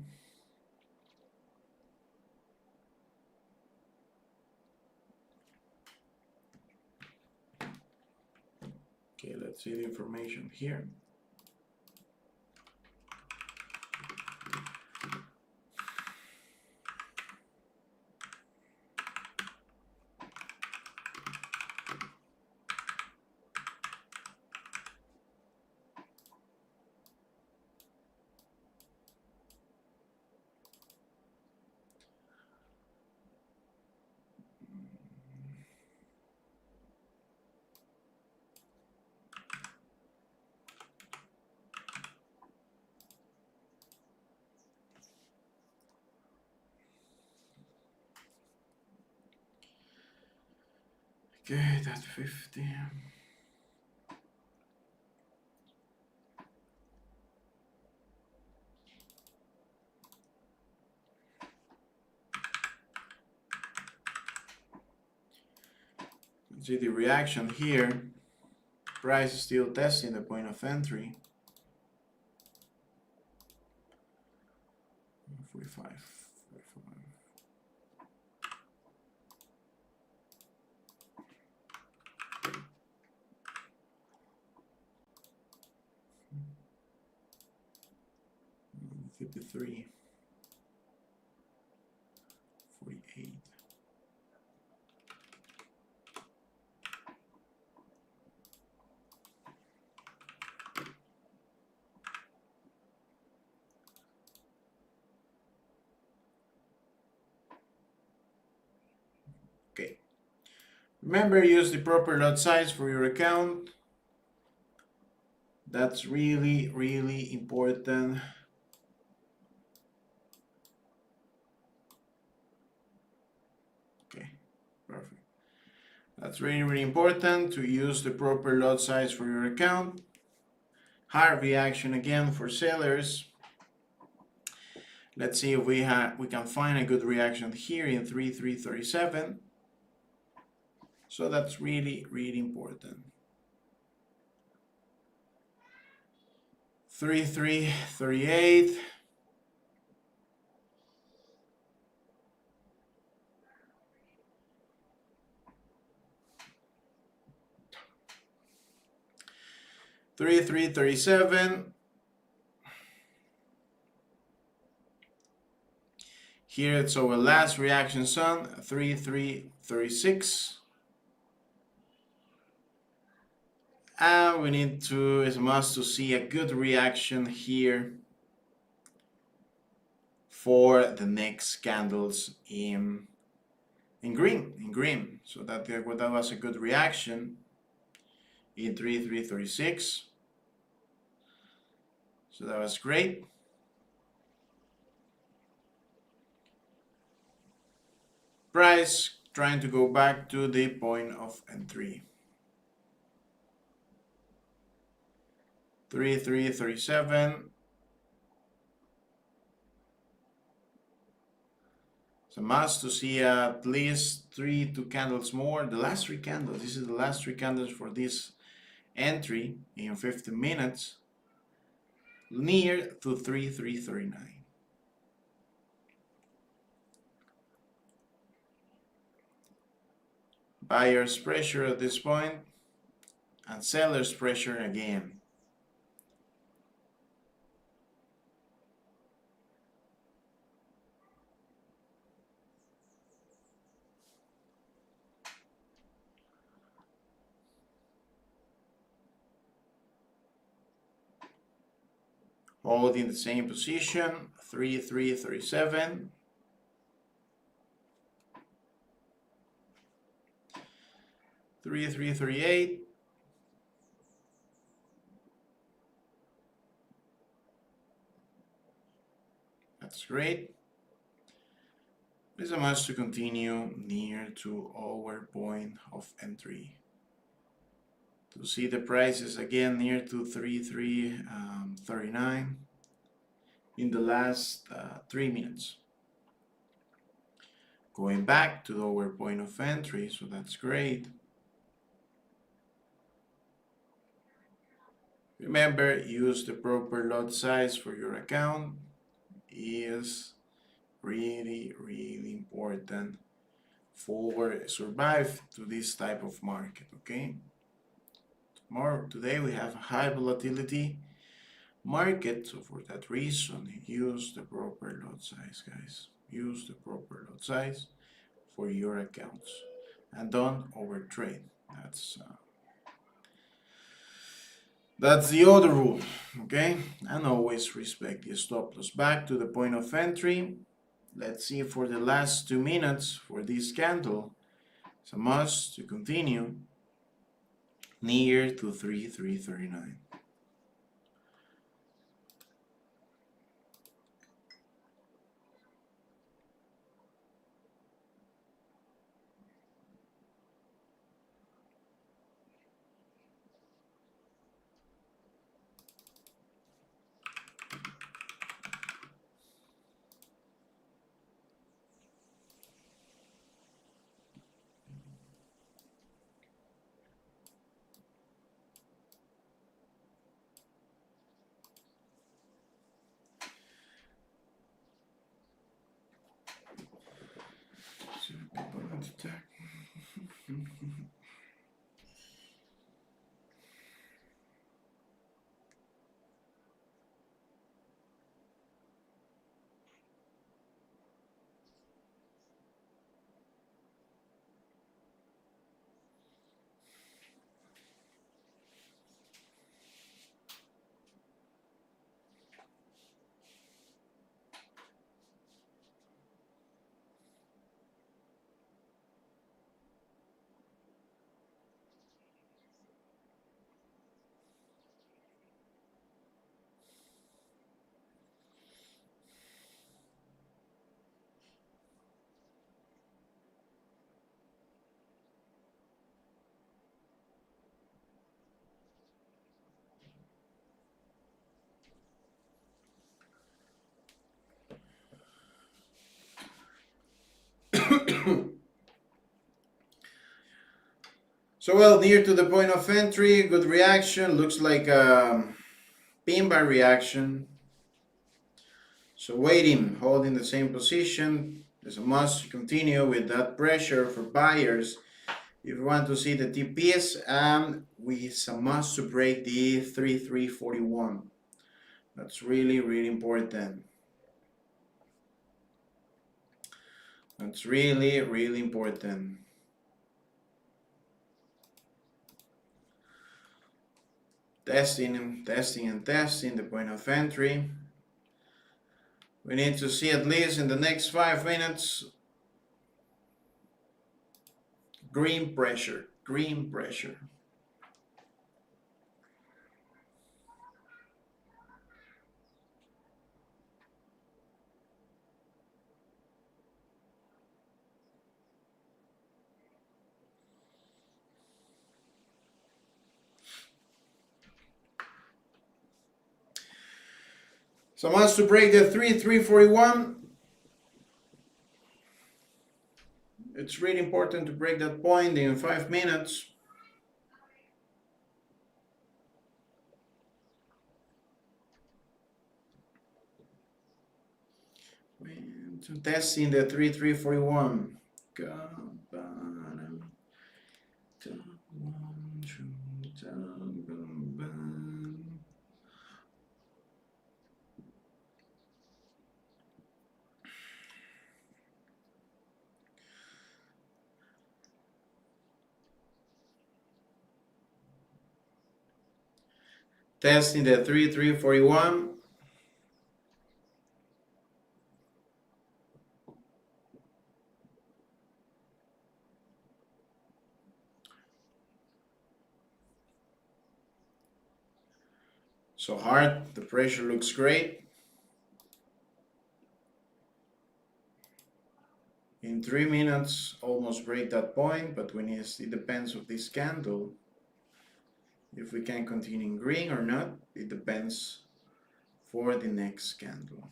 Okay, let's see the information here. Okay, that's 50. See the reaction here. Price is still testing the point of entry. 45, 45. Mm, 53, 48. Okay. Remember, use the proper lot size for your account. That's really, really important. Okay, perfect. That's really, really important to use the proper lot size for your account. Hard reaction again for sellers. Let's see if we can find a good reaction here in 3337. So that's really, really important. 3338. Three 37. Here it's our last reaction zone, 3336. And we need to, it's a must to see a good reaction here for the next candles in green. So that was a good reaction in 3336. So that was great. Price trying to go back to the point of entry. 3337. a must to see at least 2 candles more. The last 3 candles, this is the last 3 candles for this entry in 15 minutes, near to 3339. Buyer's pressure at this point and seller's pressure again. Holding the same position, 3337. 3338. That's great. It's a must to continue near to our point of entry. To see the prices again near to 3339 in the last 3 minutes. Going back to our point of entry, so that's great. Remember, use the proper lot size for your account. Is really important for survive to this type of market. Okay, today we have a high volatility market, so for that reason use the proper lot size, guys. Use the proper lot size for your accounts and don't overtrade. That's the other rule. Okay, and always respect the stop loss. Back to the point of entry. Let's see for the last 2 minutes for this candle. It's a must to continue near to 3339. So well, near to the point of entry, good reaction. Looks like a pin bar reaction. So waiting, holding the same position. There's a must to continue with that pressure for buyers. If you want to see the TPS, it's a must to break the 3341. That's really important. That's really important. Testing and testing the point of entry. We need to see at least in the next 5 minutes green pressure. So must to break the 3341. it's really important to break that point in 5 minutes. Testing the 3341. Testing the 3341. So hard, the pressure looks great. In 3 minutes, almost break that point, but we need to see, it depends of this candle. If we can continue in green or not, it depends for the next candle.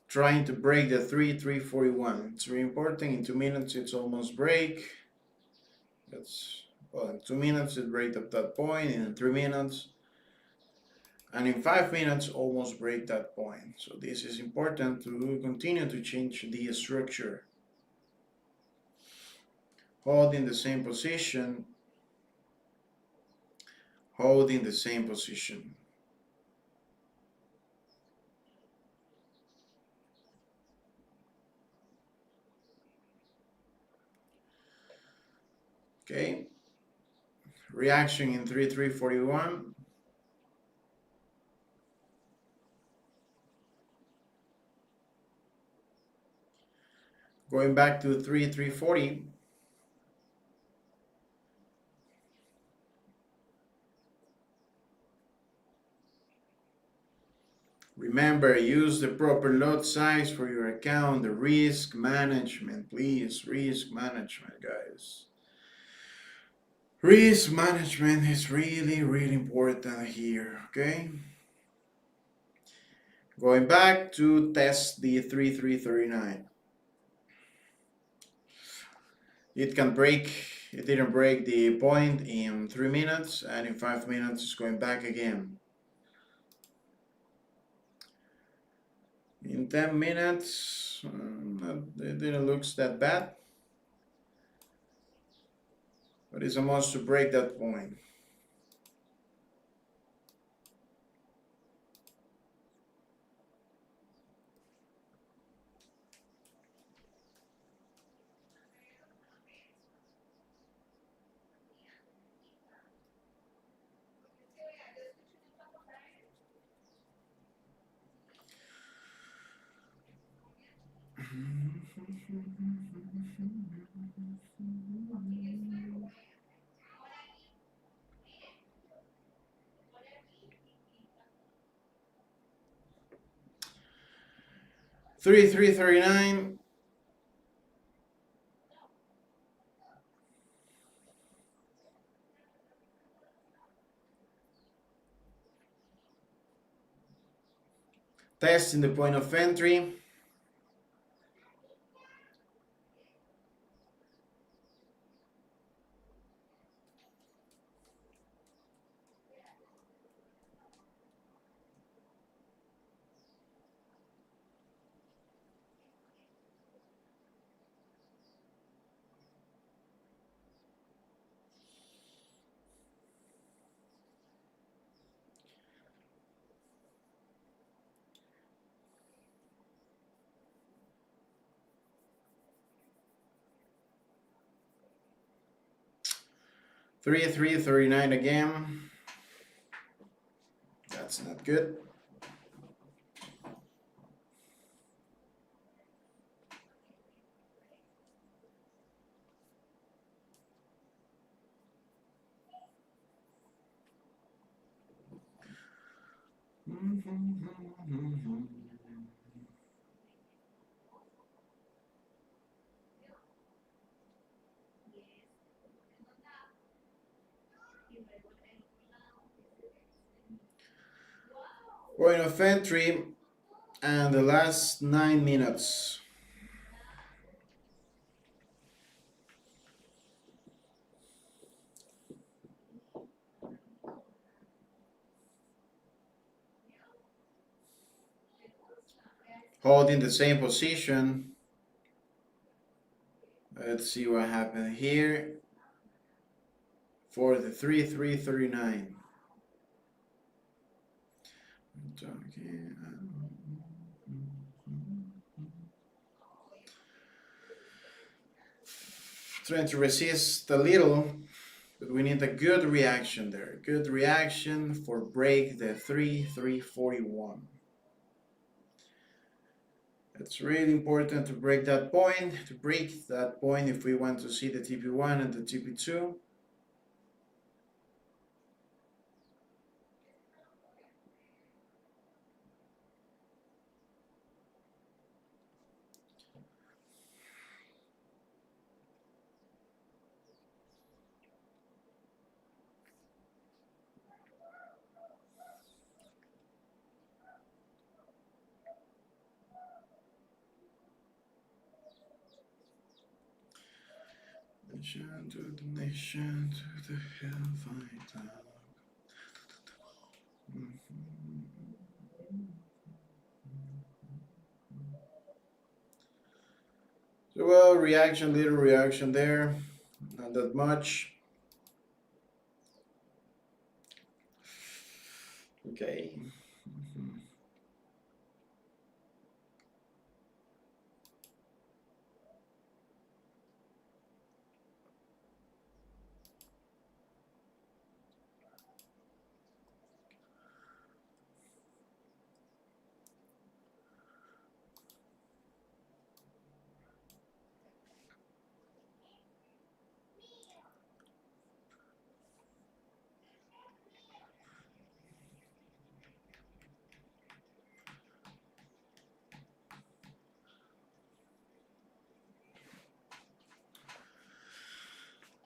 Trying to break the 3341. It's really important. In 2 minutes, it's almost break. That's, well, in 2 minutes, it break at that point. In 3 minutes, and in 5 minutes, almost break that point. So this is important to continue to change the structure. Holding the same position. Holding the same position. Okay. Reaction in 3341. Going back to 3340. Remember, use the proper lot size for your account. The risk management, please. Risk management, guys. Risk management is really, really important here, okay? Going back to test the 3339. It can break, it didn't break the point in 3 minutes, and in 5 minutes it's going back again. In 10 minutes, it didn't look that bad, but it's a must to break that point. Three 39. Testing the point of entry. Three 39 again. That's not good. Point of entry and the last 9 minutes. Holding the same position. Let's see what happened here for the 3339. Trying to resist a little, but we need a good reaction there. Good reaction for break the 3341. It's really important to break that point. If we want to see the TP1 and the TP2. Nation to the nation, to the hellfire. So well, reaction, little reaction there, not that much. Okay.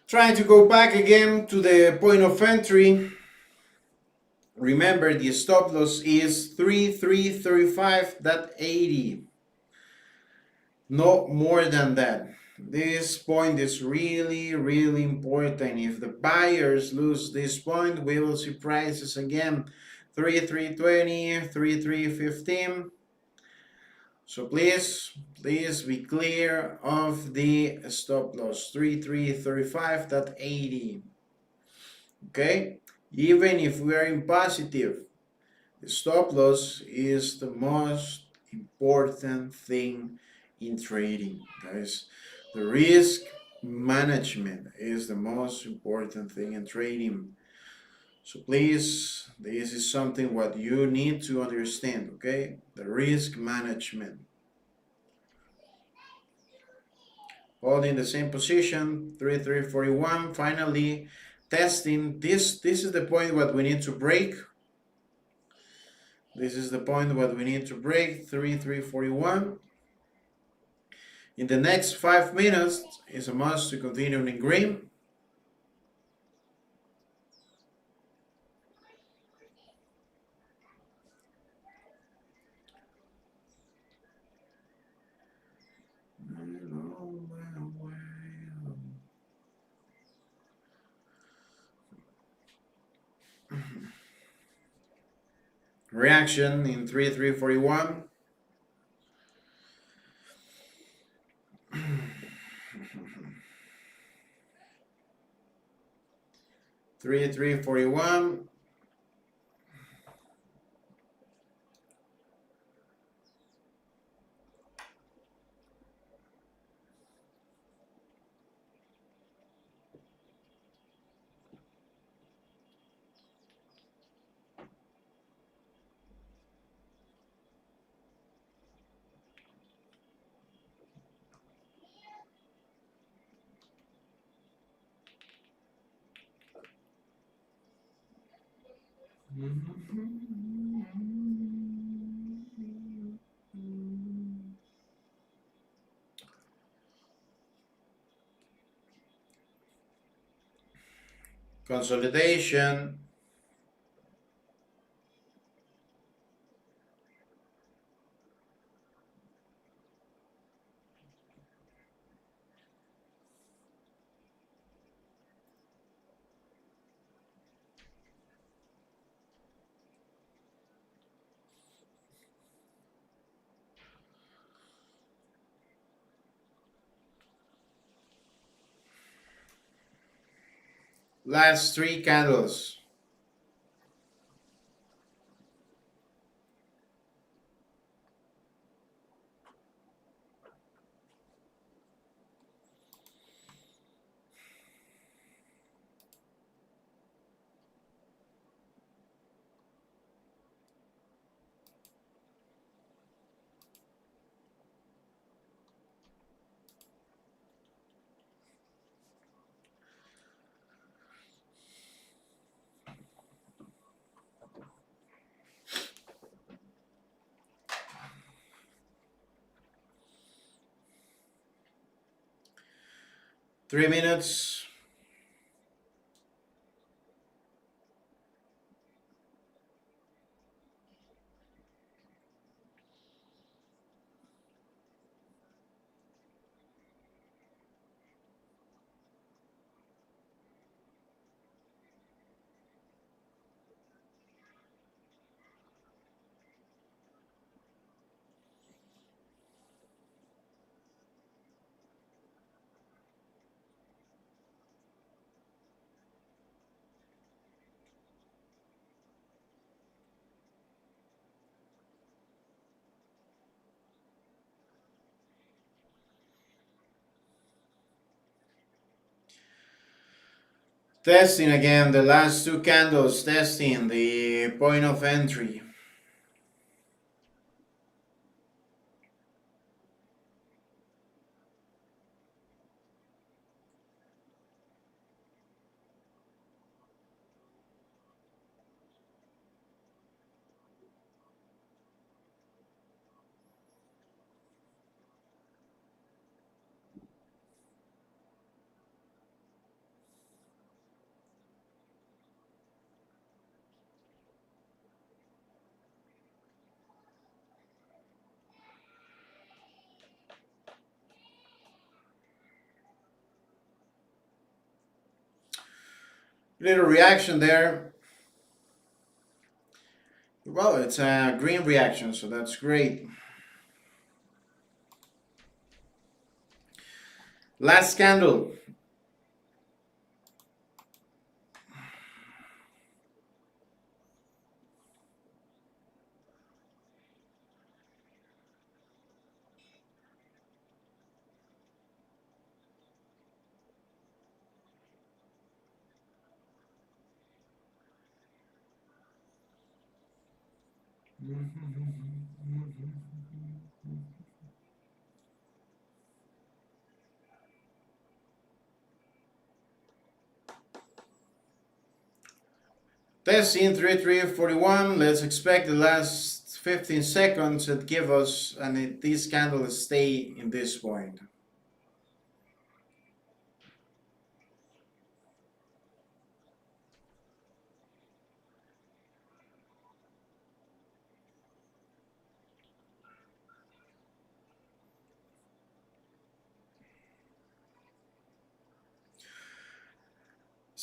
Trying to go back again to the point of entry. Remember, the stop loss is 3335.80. No more than that. This point is really, really important. If the buyers lose this point, we will see prices again 3320, 3315. So please be clear of the stop loss 3335.80. Okay, even if we are in positive, the stop loss is the most important thing in trading, guys. The risk management is the most important thing in trading. So please, this is something what you need to understand, okay? The risk management. Holding the same position, 3341, finally testing. This is the point what we need to break. This is the point what we need to break, 3341. In the next 5 minutes, it's a must to continue in green. Reaction in 3341. Three 341. consolidation. Last three candles. Three minutes. Testing again the last two candles, testing the point of entry. Little reaction there. Well, it's a green reaction, so that's great. Last candle. Testing 3341. Let's expect the last 15 seconds that give us, and this candle stay in this point.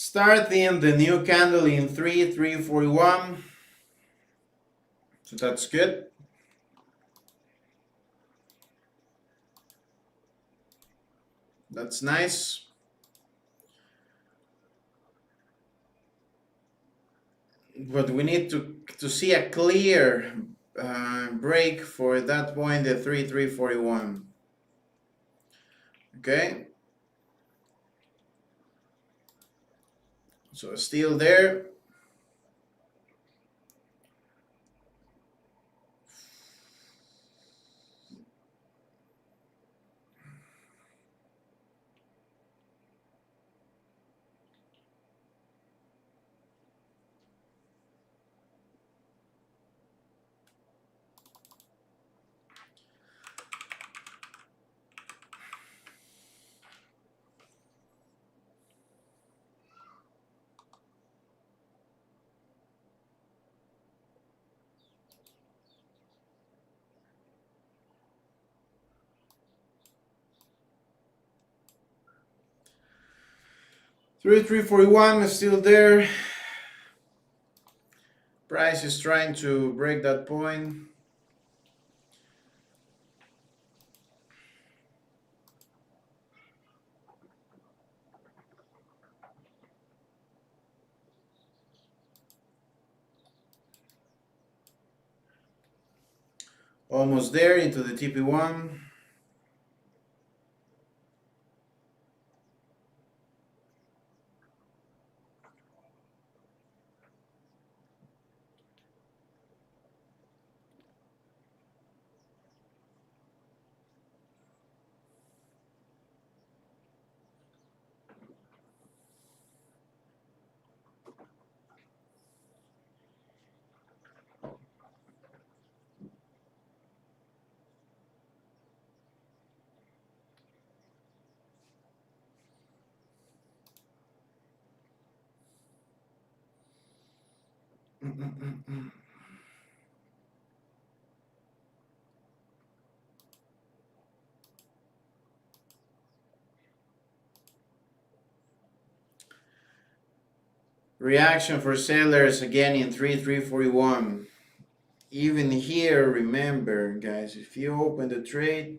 Starting the new candle in 3341. So that's good. That's nice. But we need to see a clear break for that point, the 3341. Okay. So still there. 3341 is still there. Price is trying to break that point. Almost there into the TP1. Reaction for sellers again in 3341. Even here, remember guys, if you open the trade,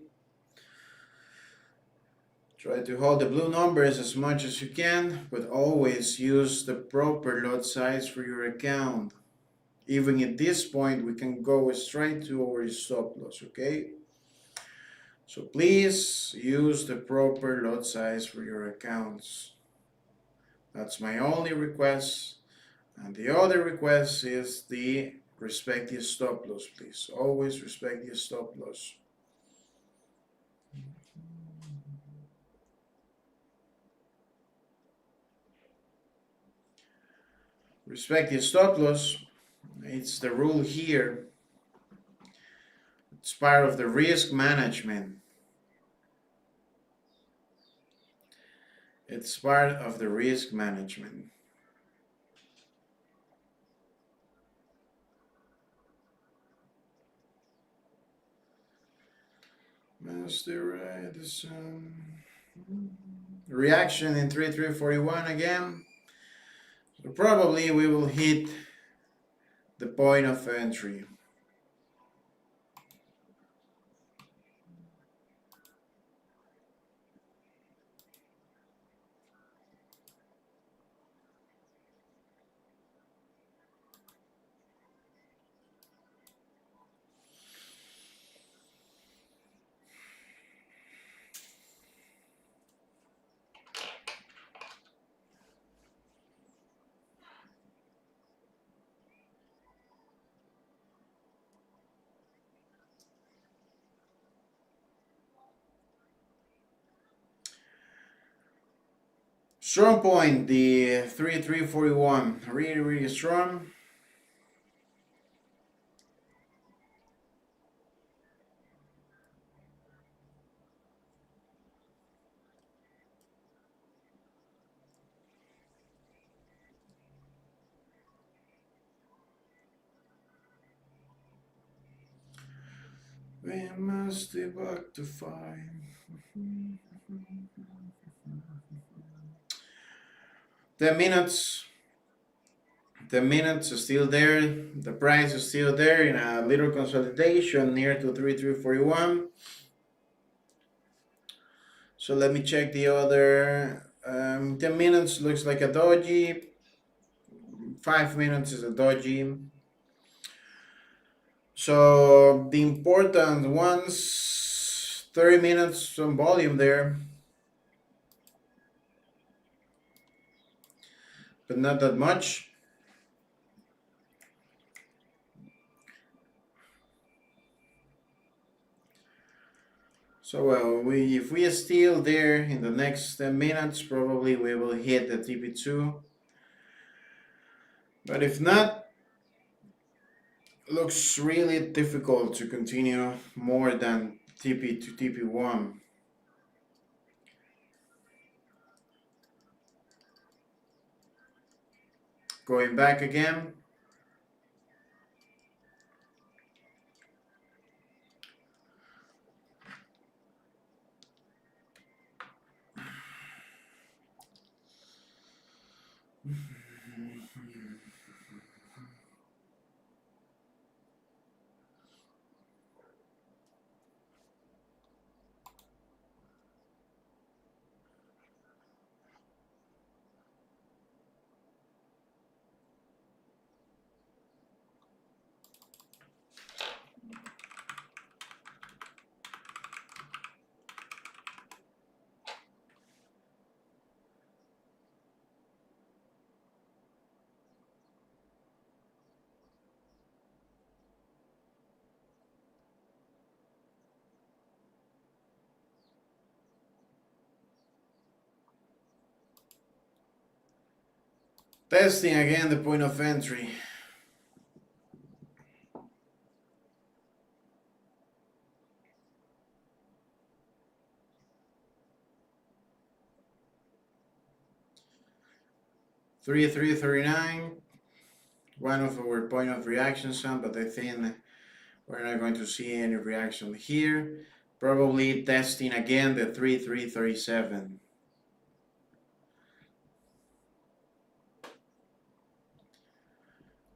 try to hold the blue numbers as much as you can, but always use the proper lot size for your account. Even at this point, we can go straight to our stop loss, okay? So please use the proper lot size for your accounts. That's my only request. And the other request is the respect the stop loss, please. Always respect the stop loss. Respect the stop loss. It's the rule here. It's part of the risk management. It's part of the risk management. Master Edison. Reaction in 3341 again. So probably we will hit the point of entry. Strong point, the 3341, really strong. We must be back to 5. The minutes. The minutes are still there. The price is still there in a little consolidation near to 3341. So let me check the other. 10 minutes looks like a doji. 5 minutes is a doji. So the important ones, 30 minutes some volume there, but not that much. So well, if we are still there in the next 10 minutes, probably we will hit the TP2. But if not, looks really difficult to continue more than TP to TP1. Going back again. Testing again the point of entry. Three 39. One of our point of reaction zone, but I think we're not going to see any reaction here. Probably testing again the 3.337.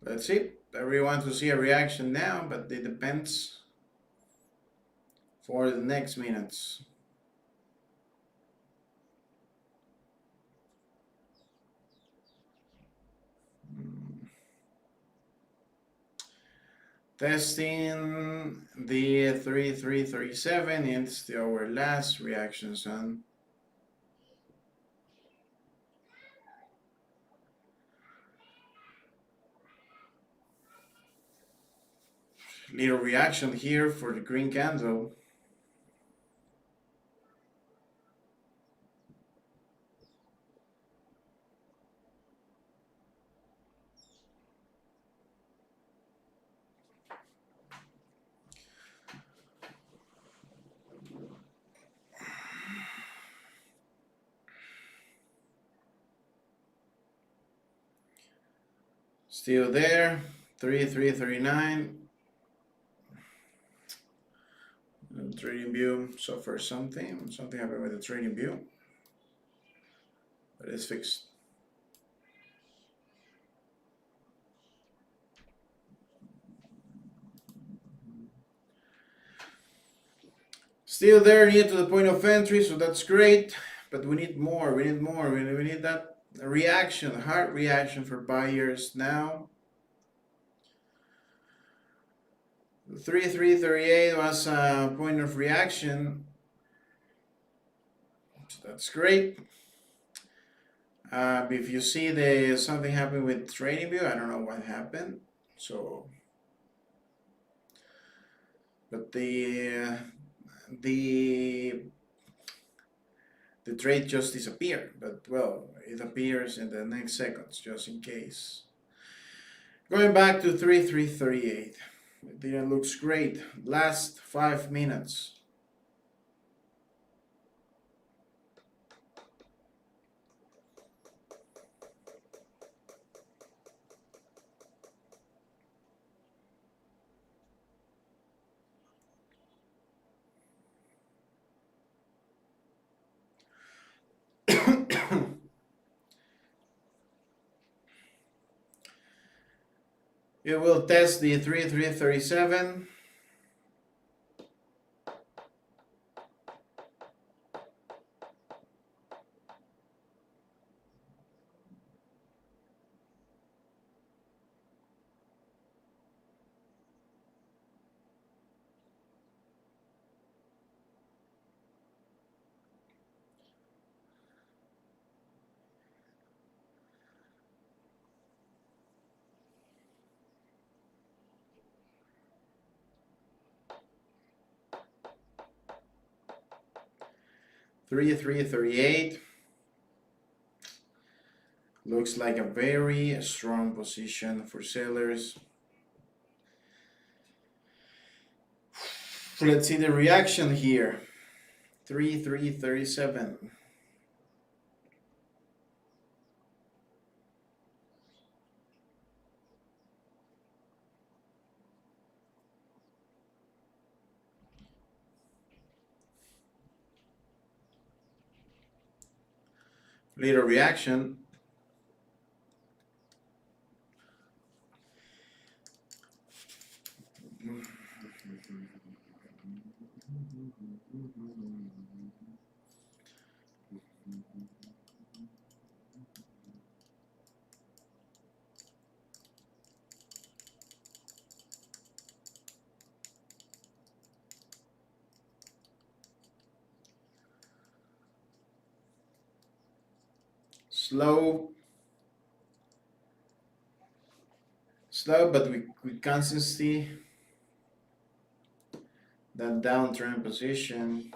Let's see. Everyone to see a reaction now, but it depends for the next minutes. Testing the 3.337. It's our last reaction zone. Little reaction here for the green candle. Still there, 3.339. Trading view suffered something happened with the trading view, but it's fixed. Still there near to the point of entry, so that's great, but we need more, we need that reaction, hard reaction for buyers now. 3.338 was a point of reaction, so that's great. If you see something happened with trading view, I don't know what happened, so but the trade just disappeared, but well, it appears in the next seconds just in case. Going back to 3.338, it looks great. Last 5 minutes. It will test the 3.337. $3.338 looks like a very strong position for sellers. Let's see the reaction here. 3.337. Little reaction. Slow, but with consistency. That downtrend position.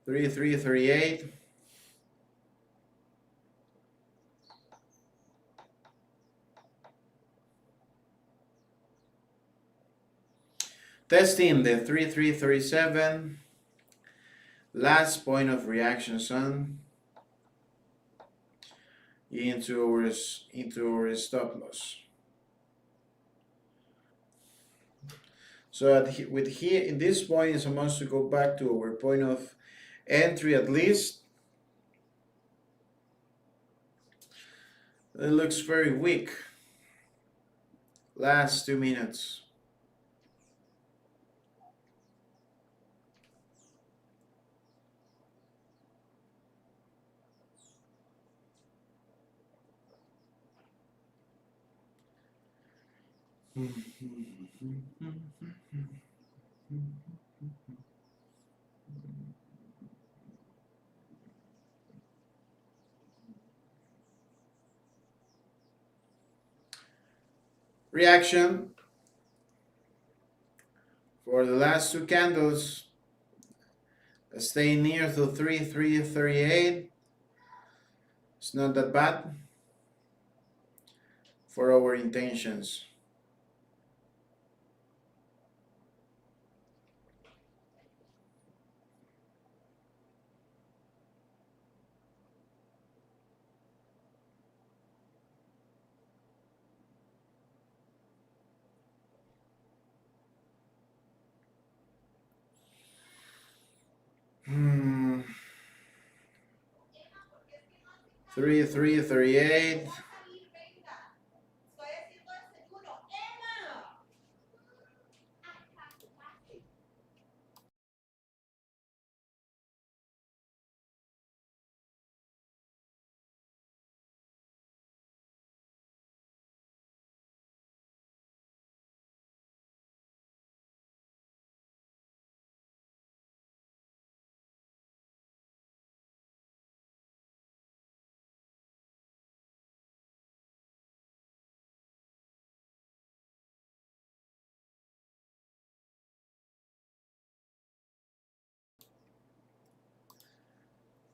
Three, 38. Testing the 3337. Last point of reaction sun into our stop loss. So with here in this point, it's supposed to go back to our point of entry at least. It looks very weak. Last 2 minutes. Reaction for the last two candles, stay near to 3338. It's not that bad for our intentions. Hmm. 3338.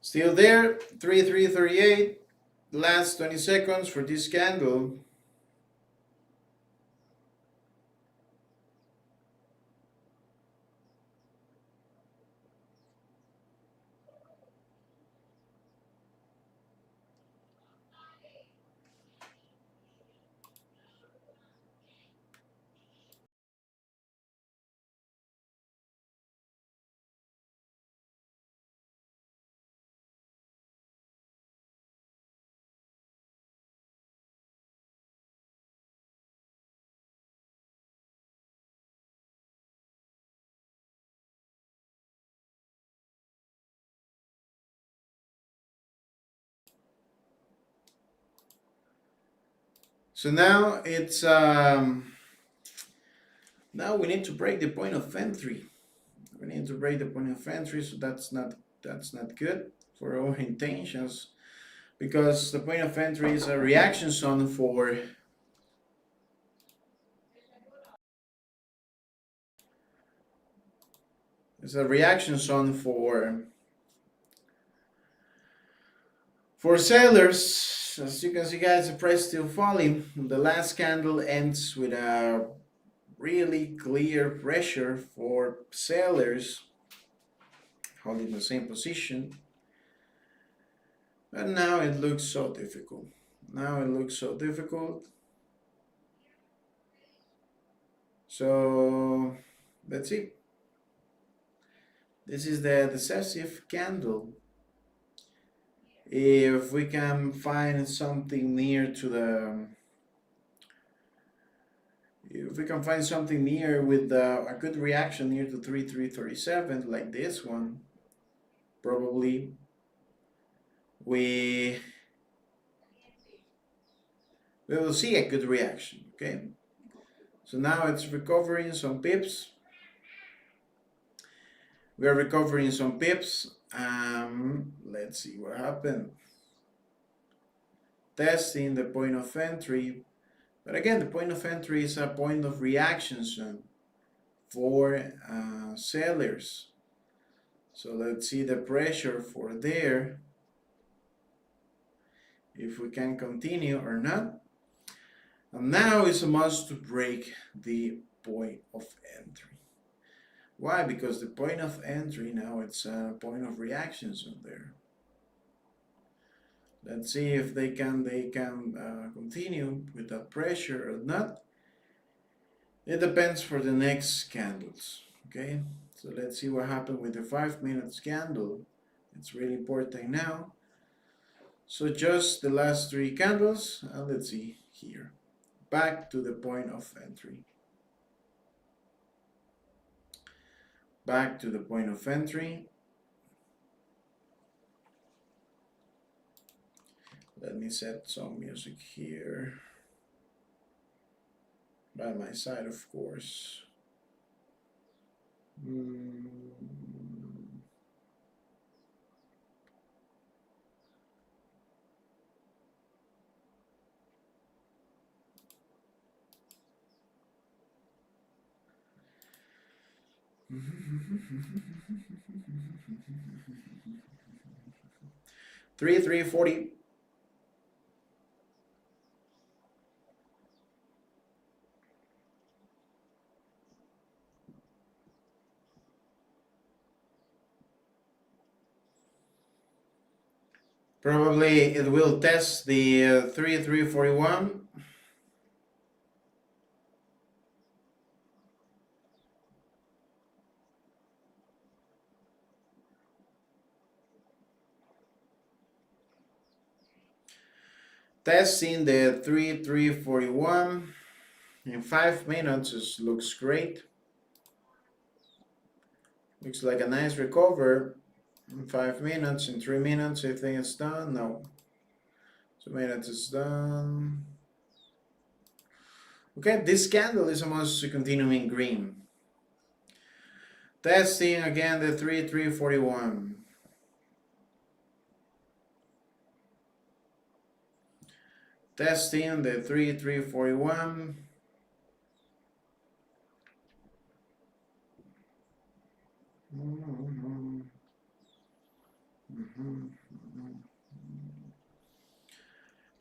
Still there, 3338. Last 20 seconds for this candle. So now it's now we need to break the point of entry. We need to break the point of entry, so that's not good for our intentions, because the point of entry is a reaction zone for sellers. As you can see, guys, the price still falling. The last candle ends with a really clear pressure for sellers holding the same position. But now it looks so difficult. So let's see. This is the decisive candle. If we can find something near to the If we can find something near with a good reaction near to 3337 like this one, probably we will see a good reaction. Okay, so now it's recovering some pips. We are recovering some pips. Let's see what happened. Testing the point of entry, but again, the point of entry is a point of reaction zone for sellers. So let's see the pressure for there, if we can continue or not. And now it's a must to break the point of entry. Why? Because the point of entry now it's a point of reaction zone there. Let's see if they can continue with that pressure or not. It depends for the next candles. Okay, so let's see what happened with the 5-minute candle. It's really important now. So just the last 3 candles, and let's see here. Back to the point of entry. Back to the point of entry. Let me set some music here. By my side, of course. Three 40. Probably it will test the 3,341. Testing the 3,341 in 5 minutes. It looks great. Looks like a nice recover in 5 minutes. In 3 minutes, I think it's done. No, 2 minutes is done. Okay, this candle is almost continuing green. Testing again the 3,341. Testing the 3,341.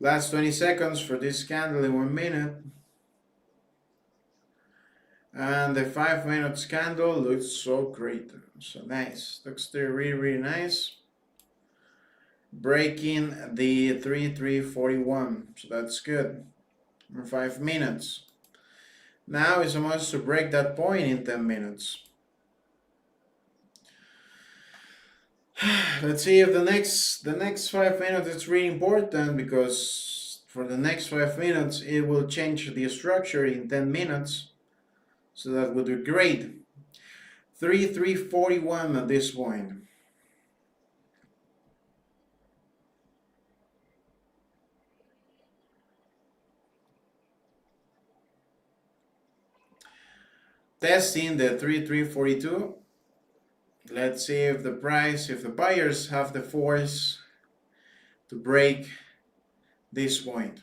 Last 20 seconds for this candle in 1 minute. And the 5 minutes candle looks so great. So nice. Looks really, really nice. Breaking the 3,341. So that's good. In 5 minutes. Now it's a must to break that point in 10 minutes. Let's see if the next 5 minutes is really important, because for the next 5 minutes it will change the structure in 10 minutes. So that would be great. 3,341 at this point. Testing the 3,342. Let's see if the price, if the buyers have the force to break this point.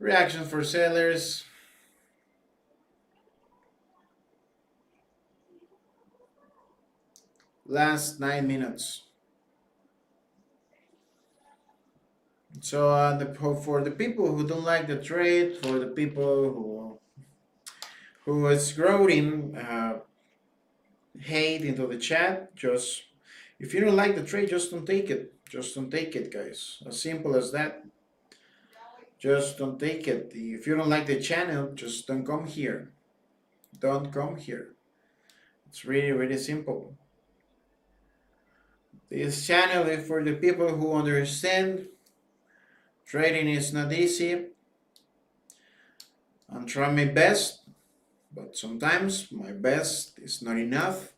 Reaction for sellers. Last 9 minutes. So for the people who don't like the trade, for the people who is scrolling hate into the chat, just if you don't like the trade, just don't take it. Just don't take it, guys. As simple as that. Just don't take it. If you don't like the channel, just don't come here. Don't come here. It's really, really simple. This channel is for the people who understand trading is not easy. I'm trying my best, but sometimes my best is not enough.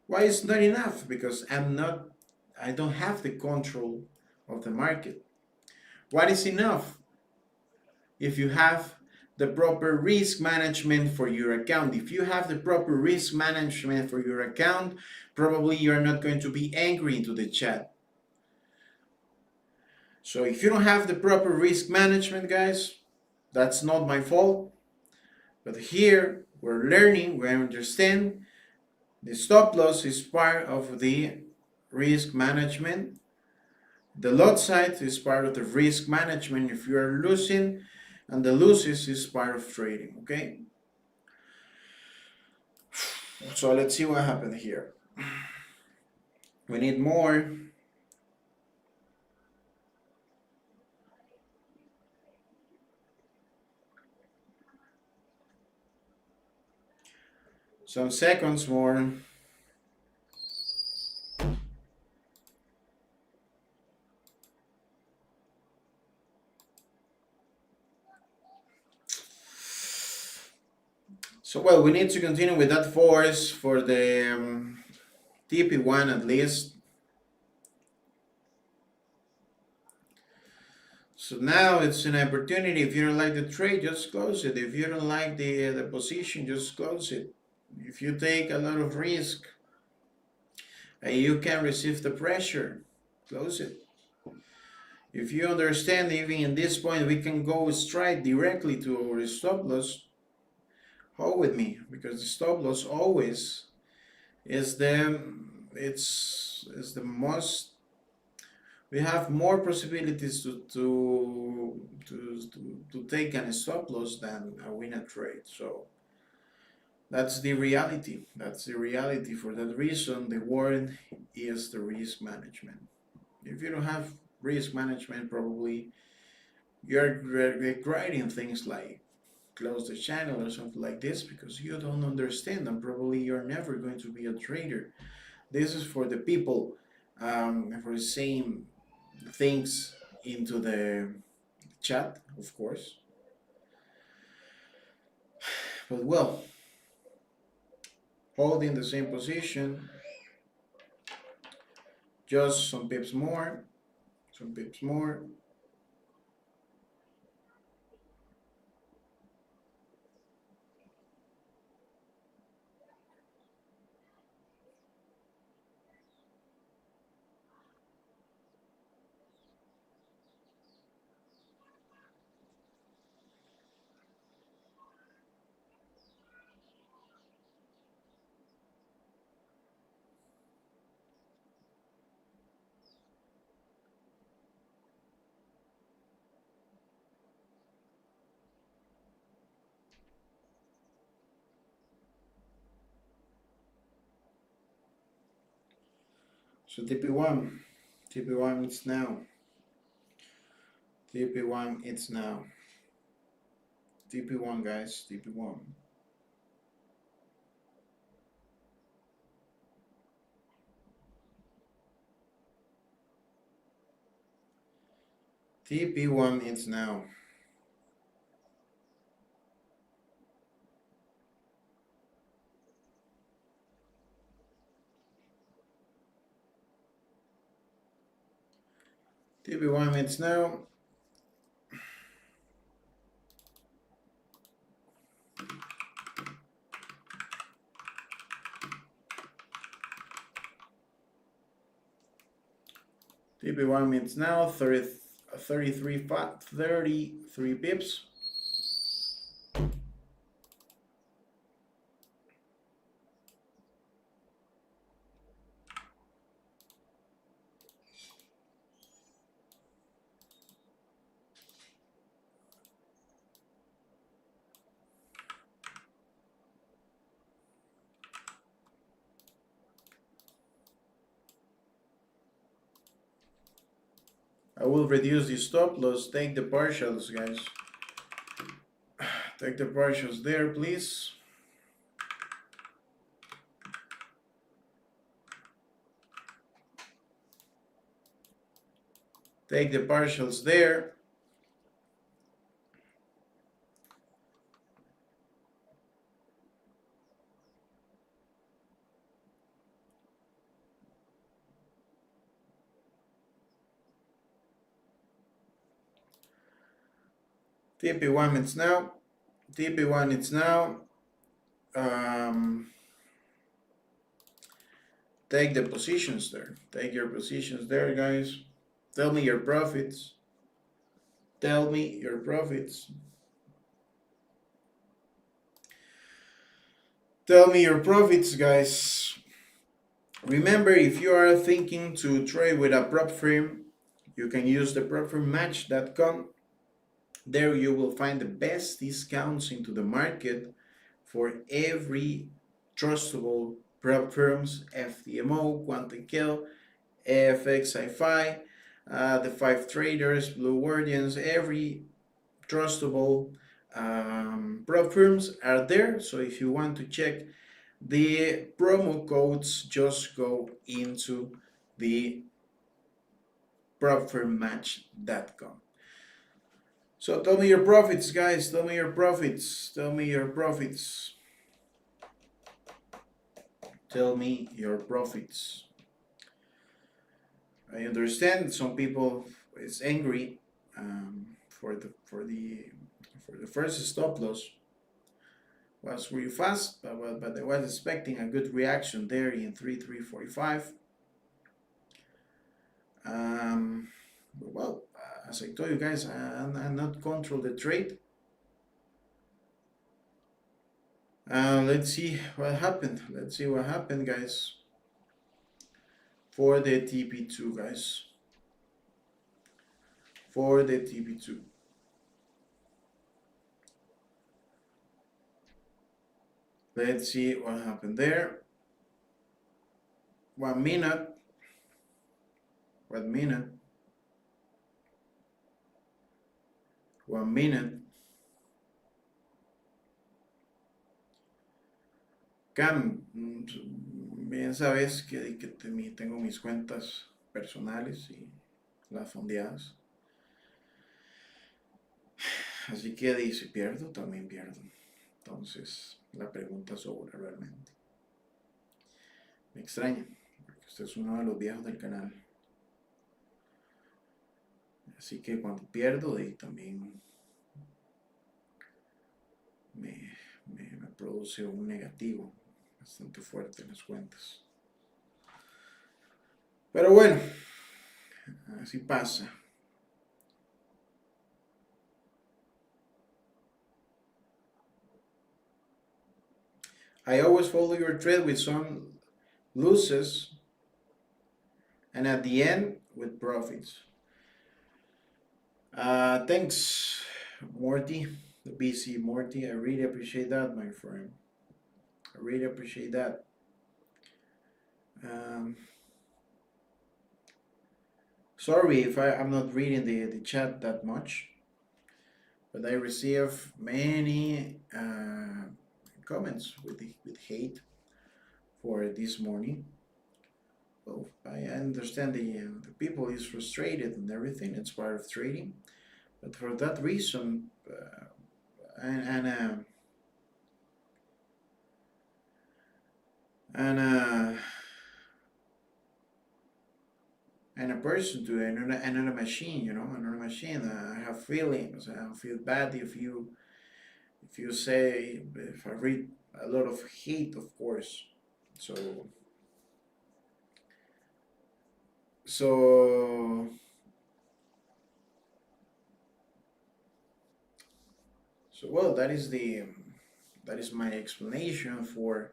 Why is not enough? Because I don't have the control of the market. What is enough? If you have the proper risk management for your account. If you have the proper risk management for your account, probably you're not going to be angry into the chat. So if you don't have the proper risk management, guys, that's not my fault. But here we're learning, we understand the stop loss is part of the risk management. The lot size is part of the risk management if you are losing, and the losses is part of trading, okay? So let's see what happened here. We need more. Some seconds more. So well, we need to continue with that force for the TP1 at least. So now it's an opportunity. If you don't like the trade, just close it. If you don't like the position, just close it. If you take a lot of risk and you can receive the pressure, close it. If you understand, even in this point, we can go straight directly to our stop loss. Hold with me, because the stop loss always is the most. We have more possibilities to take a stop loss than a win a trade. So that's the reality. That's the reality. For that reason, the word is the risk management. If you don't have risk management, probably you're regretting things like close the channel or something like this because you don't understand, and probably you're never going to be a trader. This is for the people for saying things into the chat, of course. But well, holding the same position, just some pips more, some pips more. So TP1, TP1 it's now. TP1 it's now. TP1 guys, TP1. TP1 it's now. TP1 it's now. TP1 it's now 33 pips. I will reduce the stop loss. Take the partials, guys. Take the partials there, please. Take the partials there. TP1 it's now. TP1 it's now. Take the positions there. Take your positions there, guys. Tell me your profits. Tell me your profits. Tell me your profits, guys. Remember, if you are thinking to trade with a prop firm, you can use the propfirmmatch.com. There you will find the best discounts into the market for every trustable prop firms, FTMO, Quantikill, FXI5, the 5 traders, Blue Guardians, every trustable prop firms are there. So if you want to check the promo codes, just go into the propfirmmatch.com. So tell me your profits, guys. Tell me your profits. Tell me your profits. Tell me your profits. I understand some people is angry for the first stop loss was really fast, but I was expecting a good reaction there in 3.345. Well, as I told you guys, I'm not control the trade. Let's see what happened. Let's see what happened, guys. For the TP2, guys. For the TP2. Let's see what happened there. 1 minute. 1 minute. 1 minute. Cam, bien sabes que tengo mis cuentas personales y las fondeadas. Así que si pierdo, también pierdo. Entonces, la pregunta sobra realmente. Me extraña, porque usted es uno de los viejos del canal. Así que cuando pierdo, también me produce un negativo bastante fuerte en las cuentas. Pero bueno, así pasa. I always follow your trade with some losses and at the end with profits. Thanks, Morty, the BC Morty. I really appreciate that, my friend. I really appreciate that. Sorry if I'm not reading the chat that much, but I receive many comments with hate for this morning. Well, I understand the people is frustrated and everything. It's part of trading, but for that reason, and a person to another machine, another machine. I have feelings. I feel bad if you say, if I read a lot of hate, of course. So well, that is my explanation for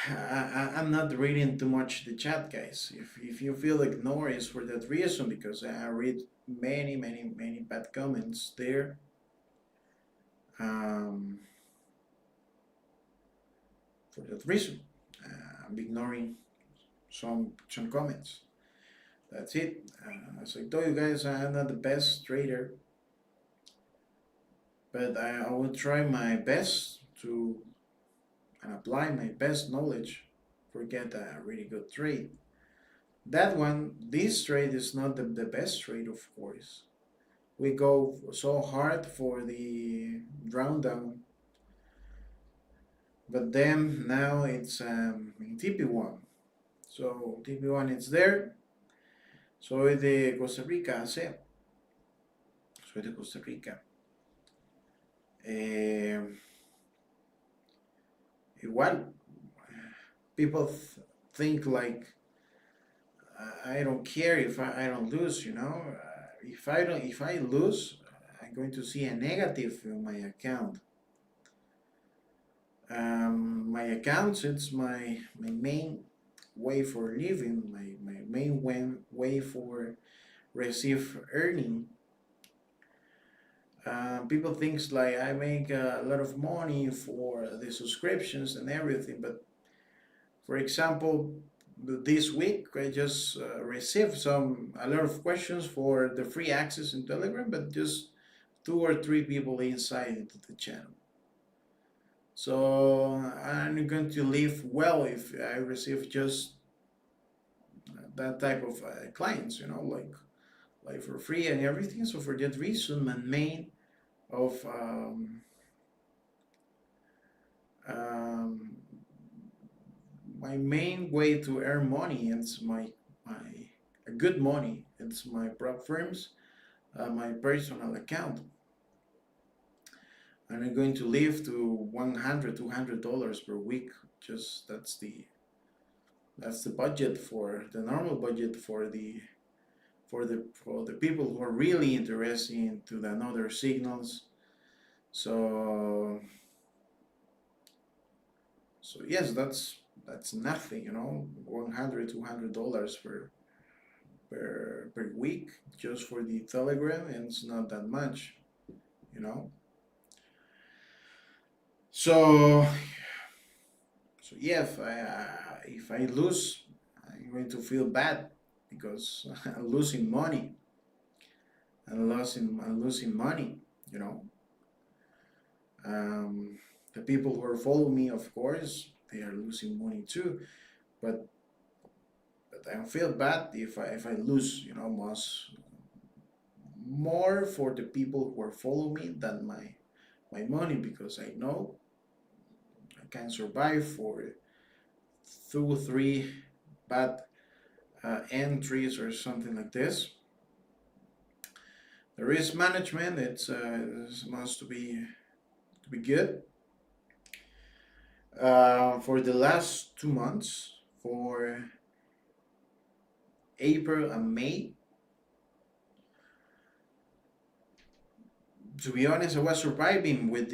I'm not reading too much the chat, guys. If you feel ignored, it's for that reason, because I read many bad comments there. For that reason, I'm ignoring some comments. That's it. As I told you guys, I'm not the best trader, but I will try my best to apply my best knowledge for get a really good trade. That one, this trade is not the best trade, of course. We go so hard for the drawdown, but then now it's in TP1. So TP1 is there. Soy de Costa Rica, sí. Soy de Costa Rica. Eh, igual, people think like I don't care if I don't lose, you know. If I lose, I'm going to see a negative in my account. My accounts, it's my main way for living, my main way for receive earning. People thinks like I make a lot of money for the subscriptions and everything, but for example, this week I just received a lot of questions for the free access in Telegram, but just two or three people inside into the channel. So I'm going to live well if I receive just that type of clients, you know, like for free and everything. So for that reason, of um, my main way to earn money, it's my good money. It's my prop firms, my personal account, and I'm going to live to 100, $200 per week. Just that's the budget for the normal budget for the people who are really interested into the another signals. So yes, that's nothing, you know, 100, $200 per week just for the Telegram, and it's not that much, you know. So yeah, if I lose, I'm going to feel bad because I'm losing money. I'm losing money, you know. Um, the people who are following me, of course, they are losing money too. But I feel bad if I lose, you know, more for the people who are following me than my money, because I know I can survive for 2 or 3 bad entries or something like this. The risk management, it must to be good. For the last 2 months, for April and May, to be honest, I was surviving with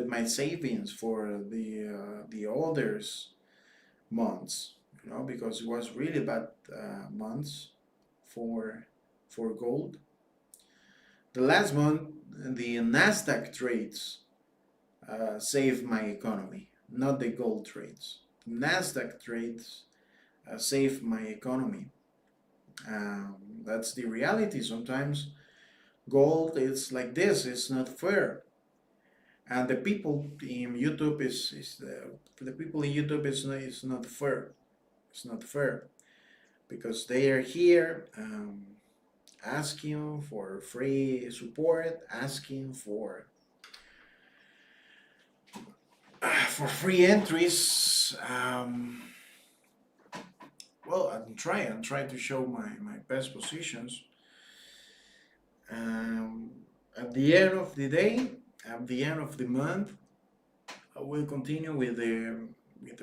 my savings for the others months, you know, because it was really bad months for gold. The last month, the Nasdaq trades saved my economy, not the gold trades. Nasdaq trades saved my economy. That's the reality. Sometimes gold is like this. It's not fair. And the people in YouTube is the people in YouTube is not fair. It's not fair because they are here asking for free support, asking for free entries. Well, I'm trying to show my best positions. Um, at the end of the day, at the end of the month, I will continue with the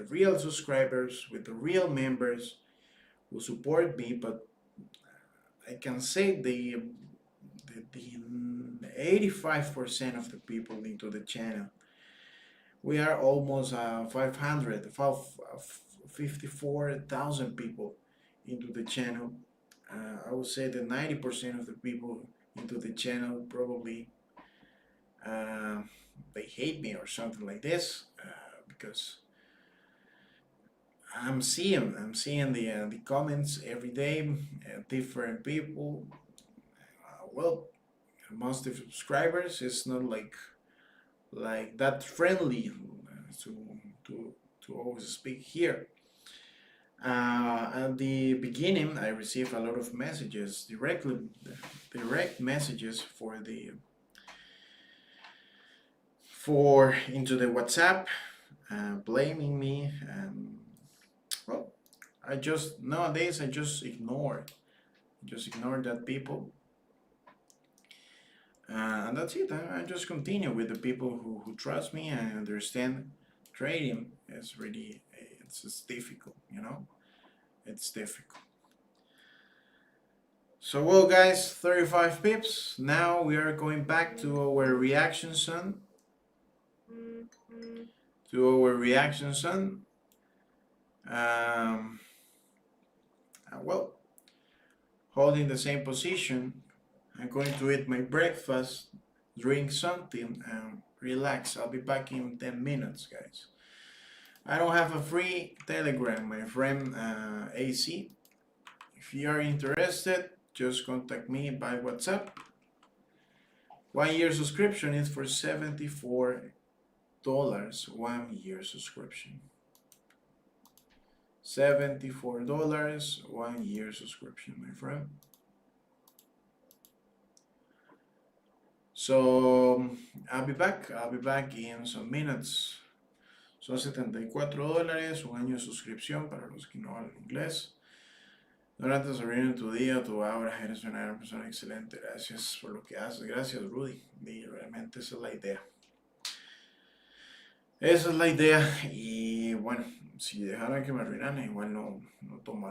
real subscribers, with the real members who support me. But I can say the 85% of the people into the channel, we are almost 54,000 people into the channel. I would say that 90% of the people into the channel probably uh, they hate me or something like this, because I'm seeing the comments every day, different people. Well, most of the subscribers is not like that friendly to to to always speak here. At the beginning, I received a lot of messages, direct messages for into the WhatsApp, blaming me. Well, I just nowadays I just ignore that people, and that's it. I just continue with the people who trust me and understand trading is really it's difficult, you know. It's difficult. So well guys, 35 pips. Now we are going back to our reaction sun. Um, well, holding the same position. I'm going to eat my breakfast, drink something, and relax. I'll be back in 10 minutes, guys. I don't have a free Telegram, my friend AC. If you are interested, just contact me by WhatsApp. 1 year subscription is for $74. 1 year subscription. $74, 1 year subscription, my friend. So I'll be back in some minutes. Son $74, 1 año de suscripción para los que no hablan inglés. Durante en tu día, tu hora, eres una gran persona excelente. Gracias por lo que haces. Gracias, Rudy. Y realmente esa es la idea. Esa es la idea. Y bueno, si dejaran que me arruinaran, igual no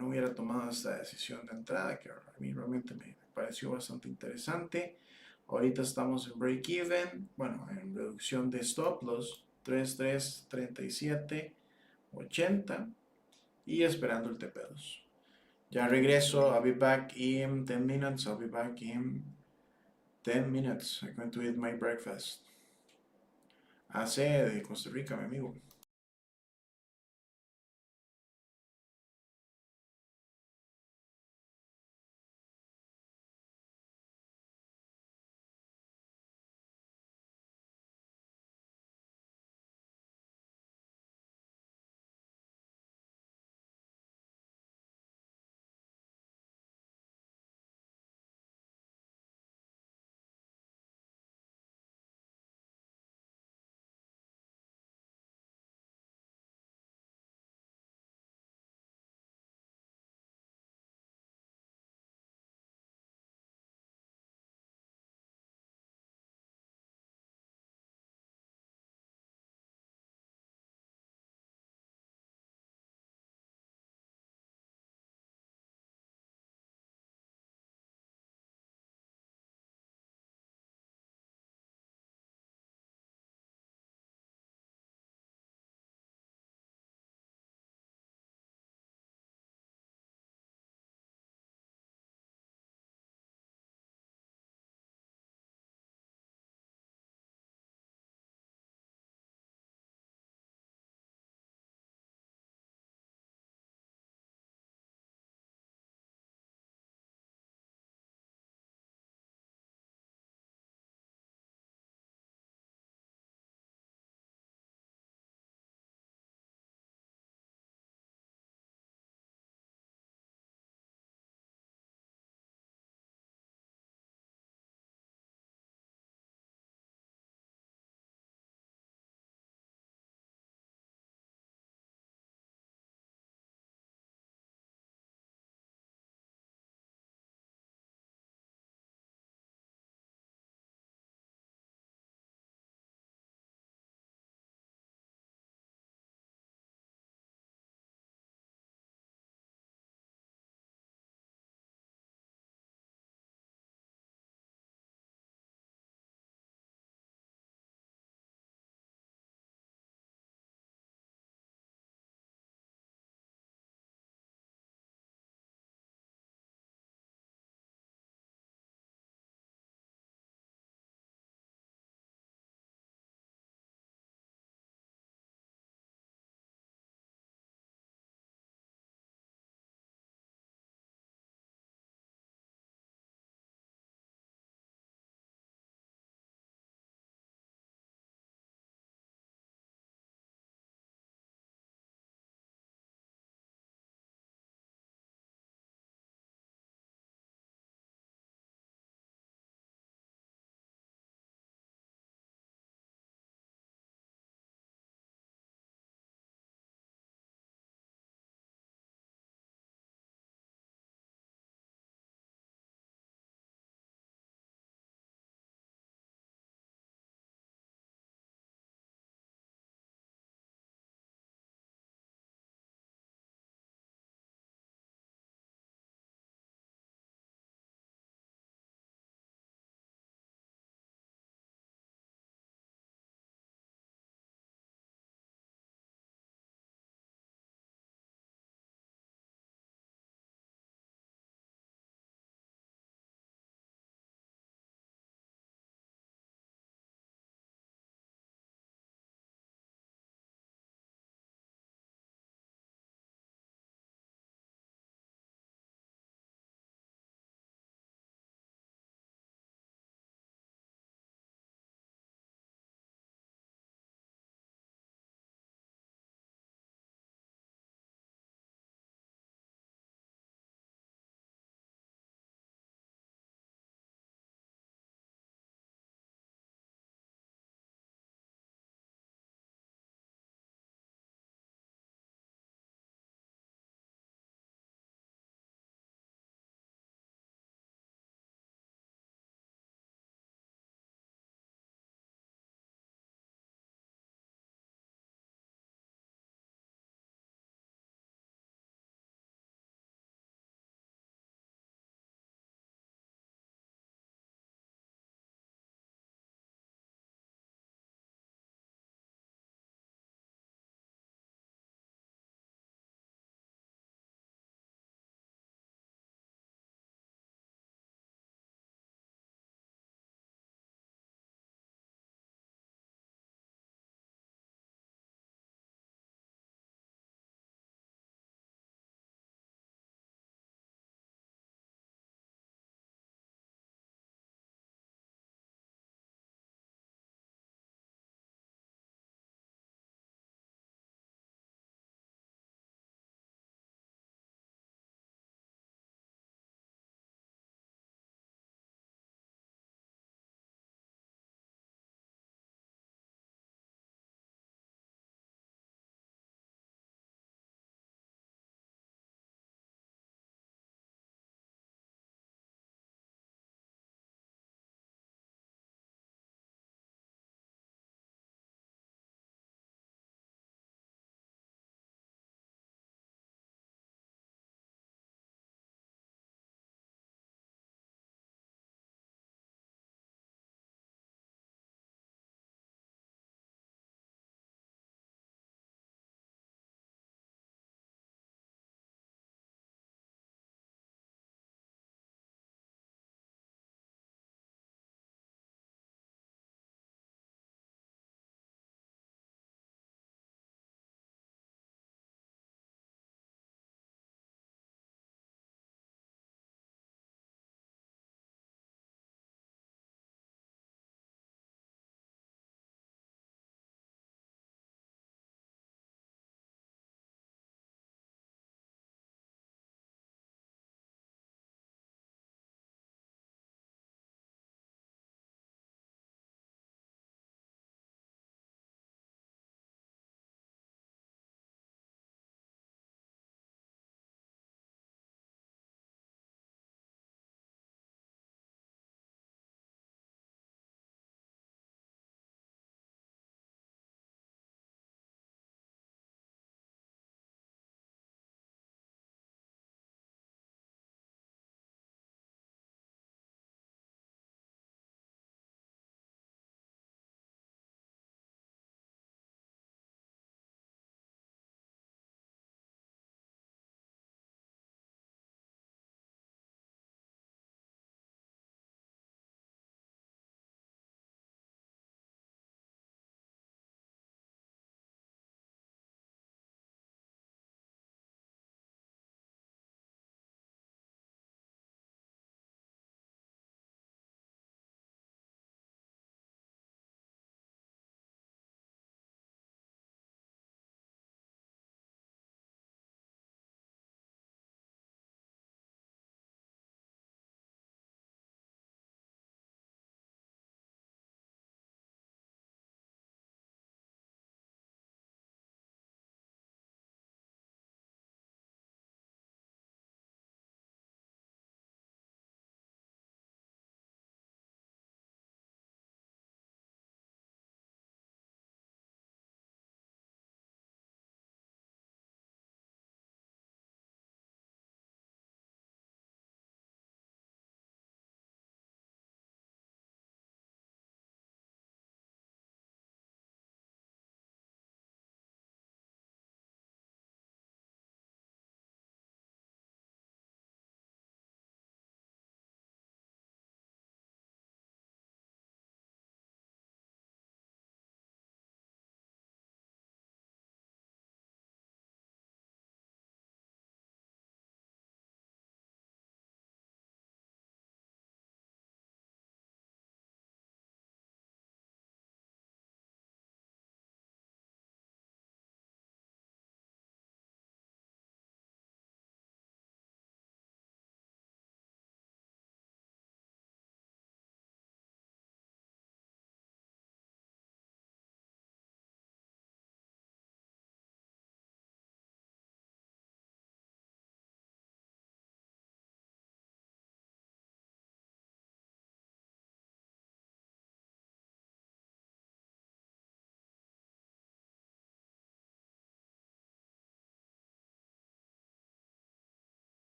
hubiera tomado esta decisión de entrada, que a mí realmente me pareció bastante interesante. Ahorita estamos en break even, bueno, en reducción de stop loss, 3337.80 y esperando el TP2. Ya regreso, I'll be back in 10 minutes, I'll be back in 10 minutes. I'm going to eat my breakfast. AC de Costa Rica, mi amigo.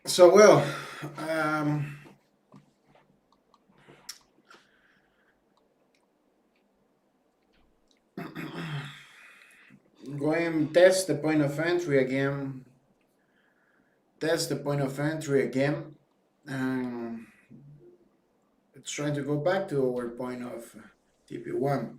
So well, um, going test the point of entry again. Test the point of entry again. Um, it's trying to go back to our point of TP1.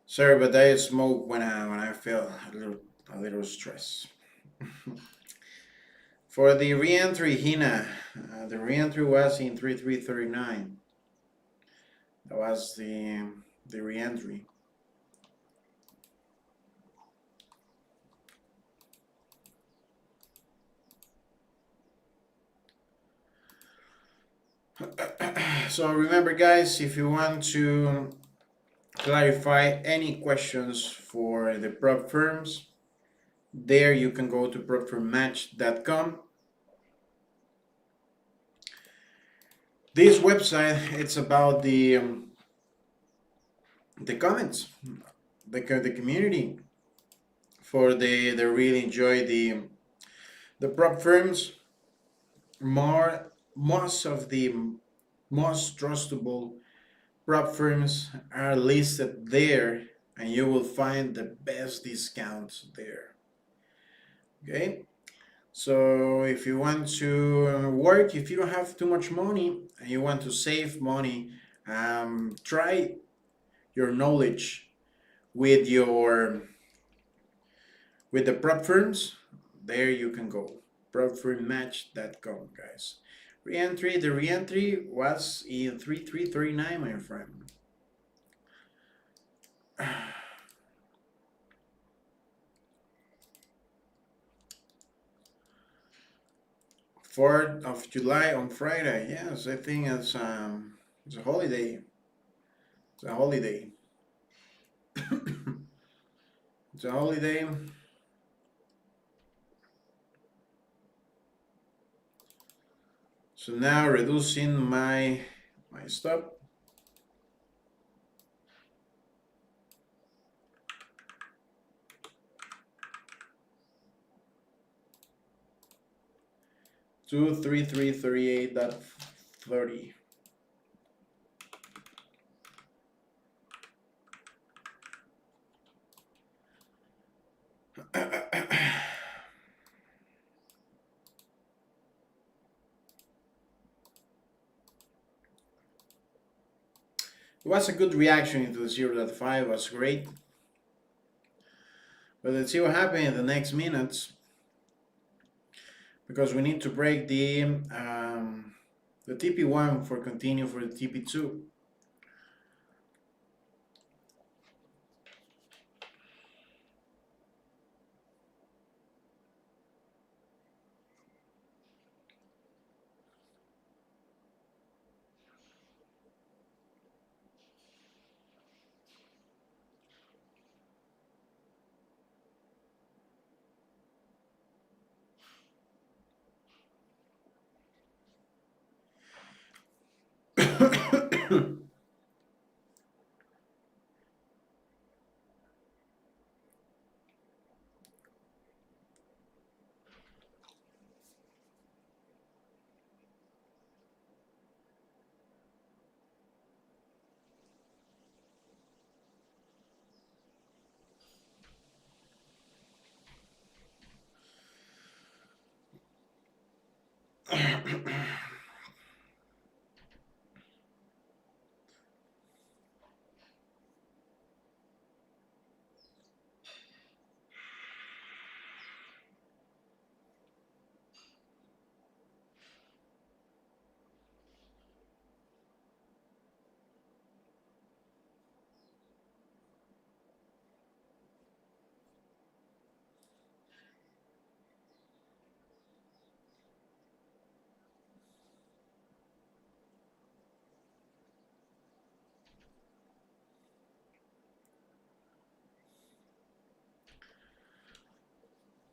Sorry, but I smoke when I feel a little stress. For the reentry, Hina, the reentry was in 3339. That was the reentry. So remember, guys, if you want to clarify any questions for the prop firms, there you can go to propfirmmatch.com. This website, it's about the comments, the community. For they really enjoy the prop firms. Most of the most trustable prop firms are listed there, and you will find the best discounts there. Okay, so if you want to work, if you don't have too much money and you want to save money, try your knowledge with your with the prop firms. There you can go, propfirmmatch.com, guys. The reentry was in 3339, my friend. 4th of July on Friday. Yes, I think it's a holiday. It's a holiday. It's a holiday. So now reducing my stop. To 3338.30. It was a good reaction into the 0.5, was great. But let's see what happens in the next minutes, because we need to break the TP1 for continue for the TP2.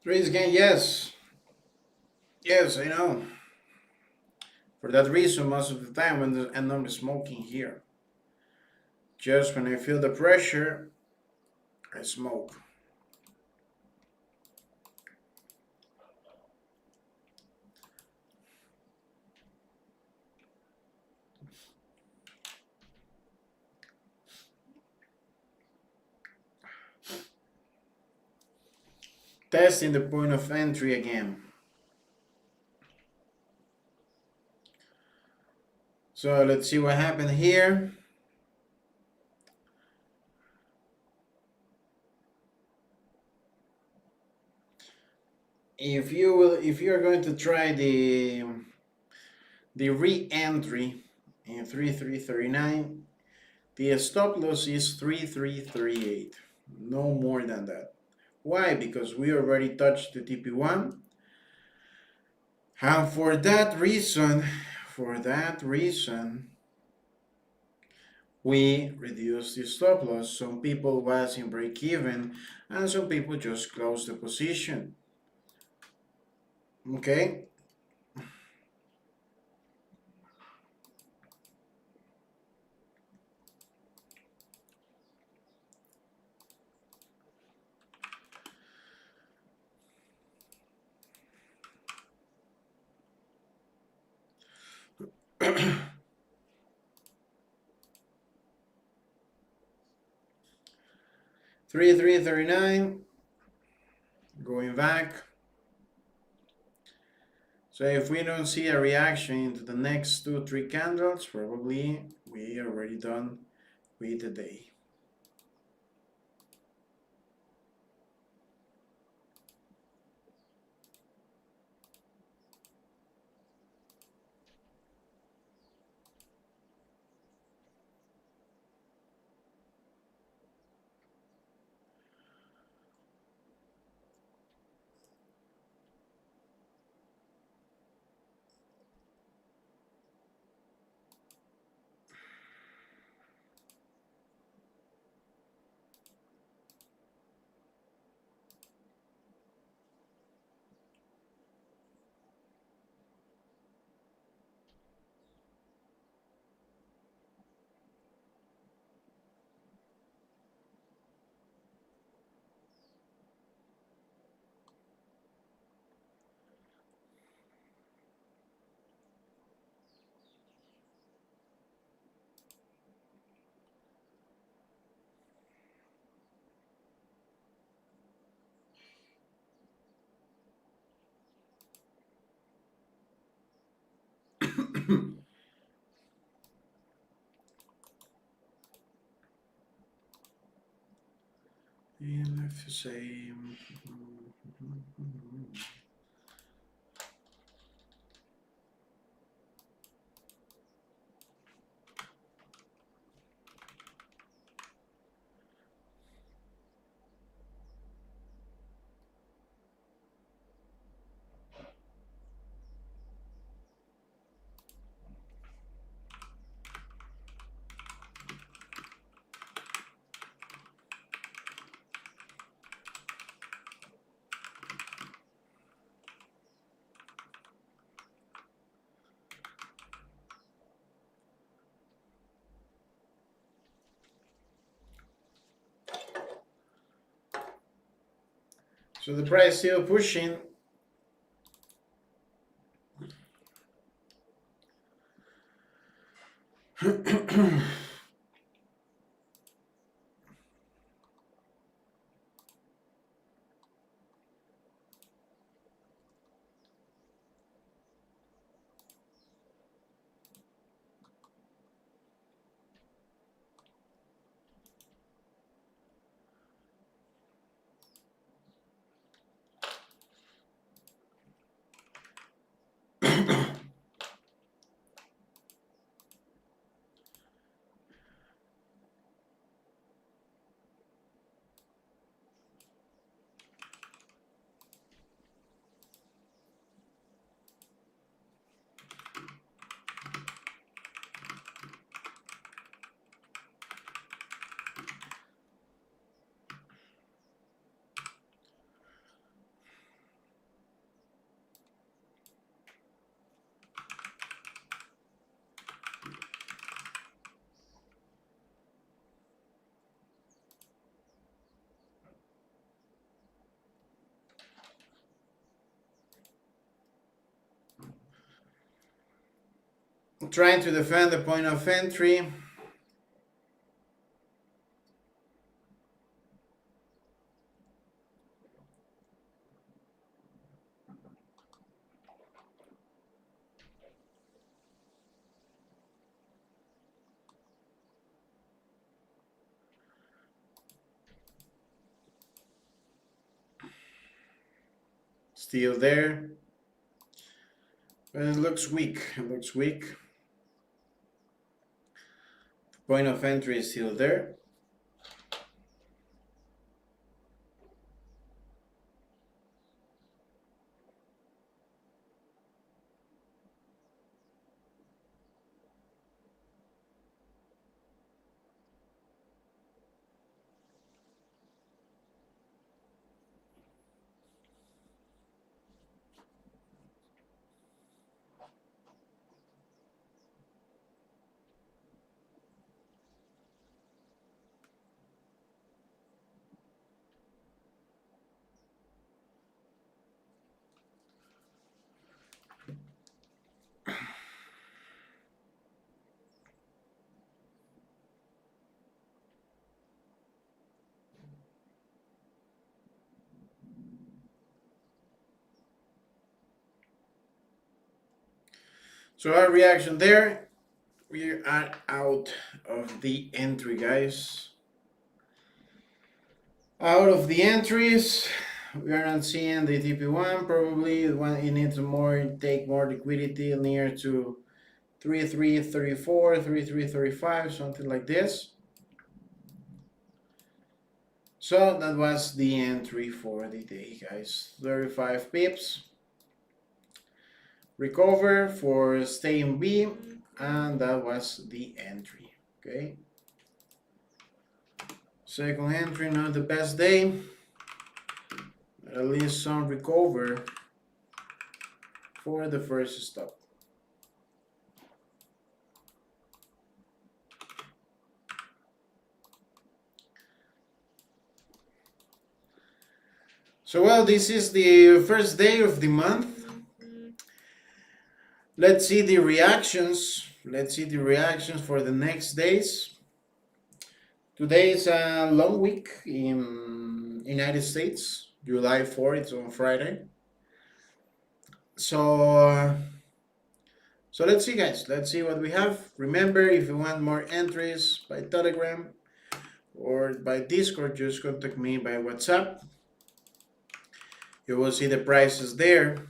Trades again, yes. Yes, I know. For that reason, most of the time when I'm not smoking here, just when I feel the pressure, I smoke. Testing the point of entry again. So let's see what happened here. If you are going to try the re-entry in 3339, the stop loss is 3338. No more than that. Why? Because we already touched the TP1. And for that reason, we reduced the stop loss. Some people was in break even and some people just closed the position. Okay? Three 39 going back. So if we don't see a reaction into the next 2-3 candles, probably we are already done with the day. And I have to say, so the price still pushing. trying to defend the point of entry. Still there. But it looks weak. It looks weak. The point of entry is still there. So our reaction there, we are out of the entry, guys. Out of the entries, we are not seeing the TP1. Probably it needs take more liquidity near to 3334, 3335, something like this. So that was the entry for the day, guys. 35 pips. Recover for stay in B, and that was the entry. Okay. Second entry, not the best day. At least some recover for the first stop. So well, this is the first day of the month. Let's see the reactions. Let's see the reactions for the next days. Today is a long week in United States. July 4th, it's on Friday. So let's see, guys. Let's see what we have. Remember, if you want more entries by Telegram or by Discord, just contact me by WhatsApp. You will see the prices there.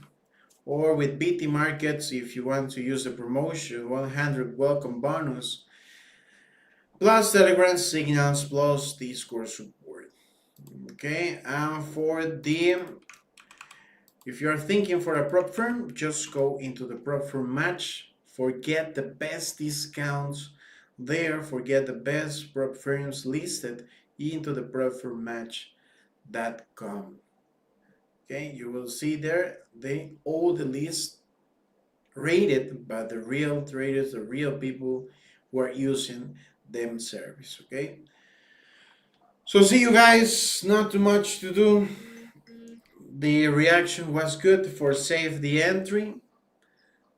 Or with BT Markets, if you want to use the promotion, 100 welcome bonus, plus Telegram signals, plus Discord support. Okay, and for the, if you're thinking for a prop firm, just go into the prop firm match. Forget the best discounts there. Forget the best prop firms listed into the propfirmmatch.com. Okay, you will see there all the list rated by the real traders, the real people who are using them service. Okay, so see you guys. Not too much to do. The reaction was good for save the entry,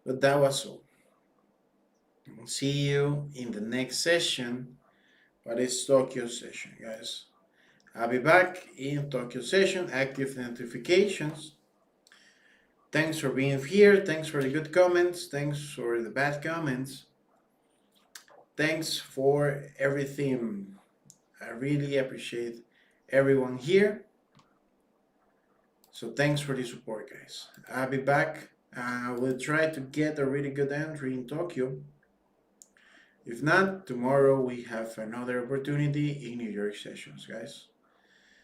but that was all. See you in the next session, but it's Tokyo session, guys. I'll be back in Tokyo session, active notifications. Thanks for being here. Thanks for the good comments. Thanks for the bad comments. Thanks for everything. I really appreciate everyone here. So thanks for the support, guys. I'll be back. We'll try to get a really good entry in Tokyo. If not, tomorrow we have another opportunity in New York sessions, guys.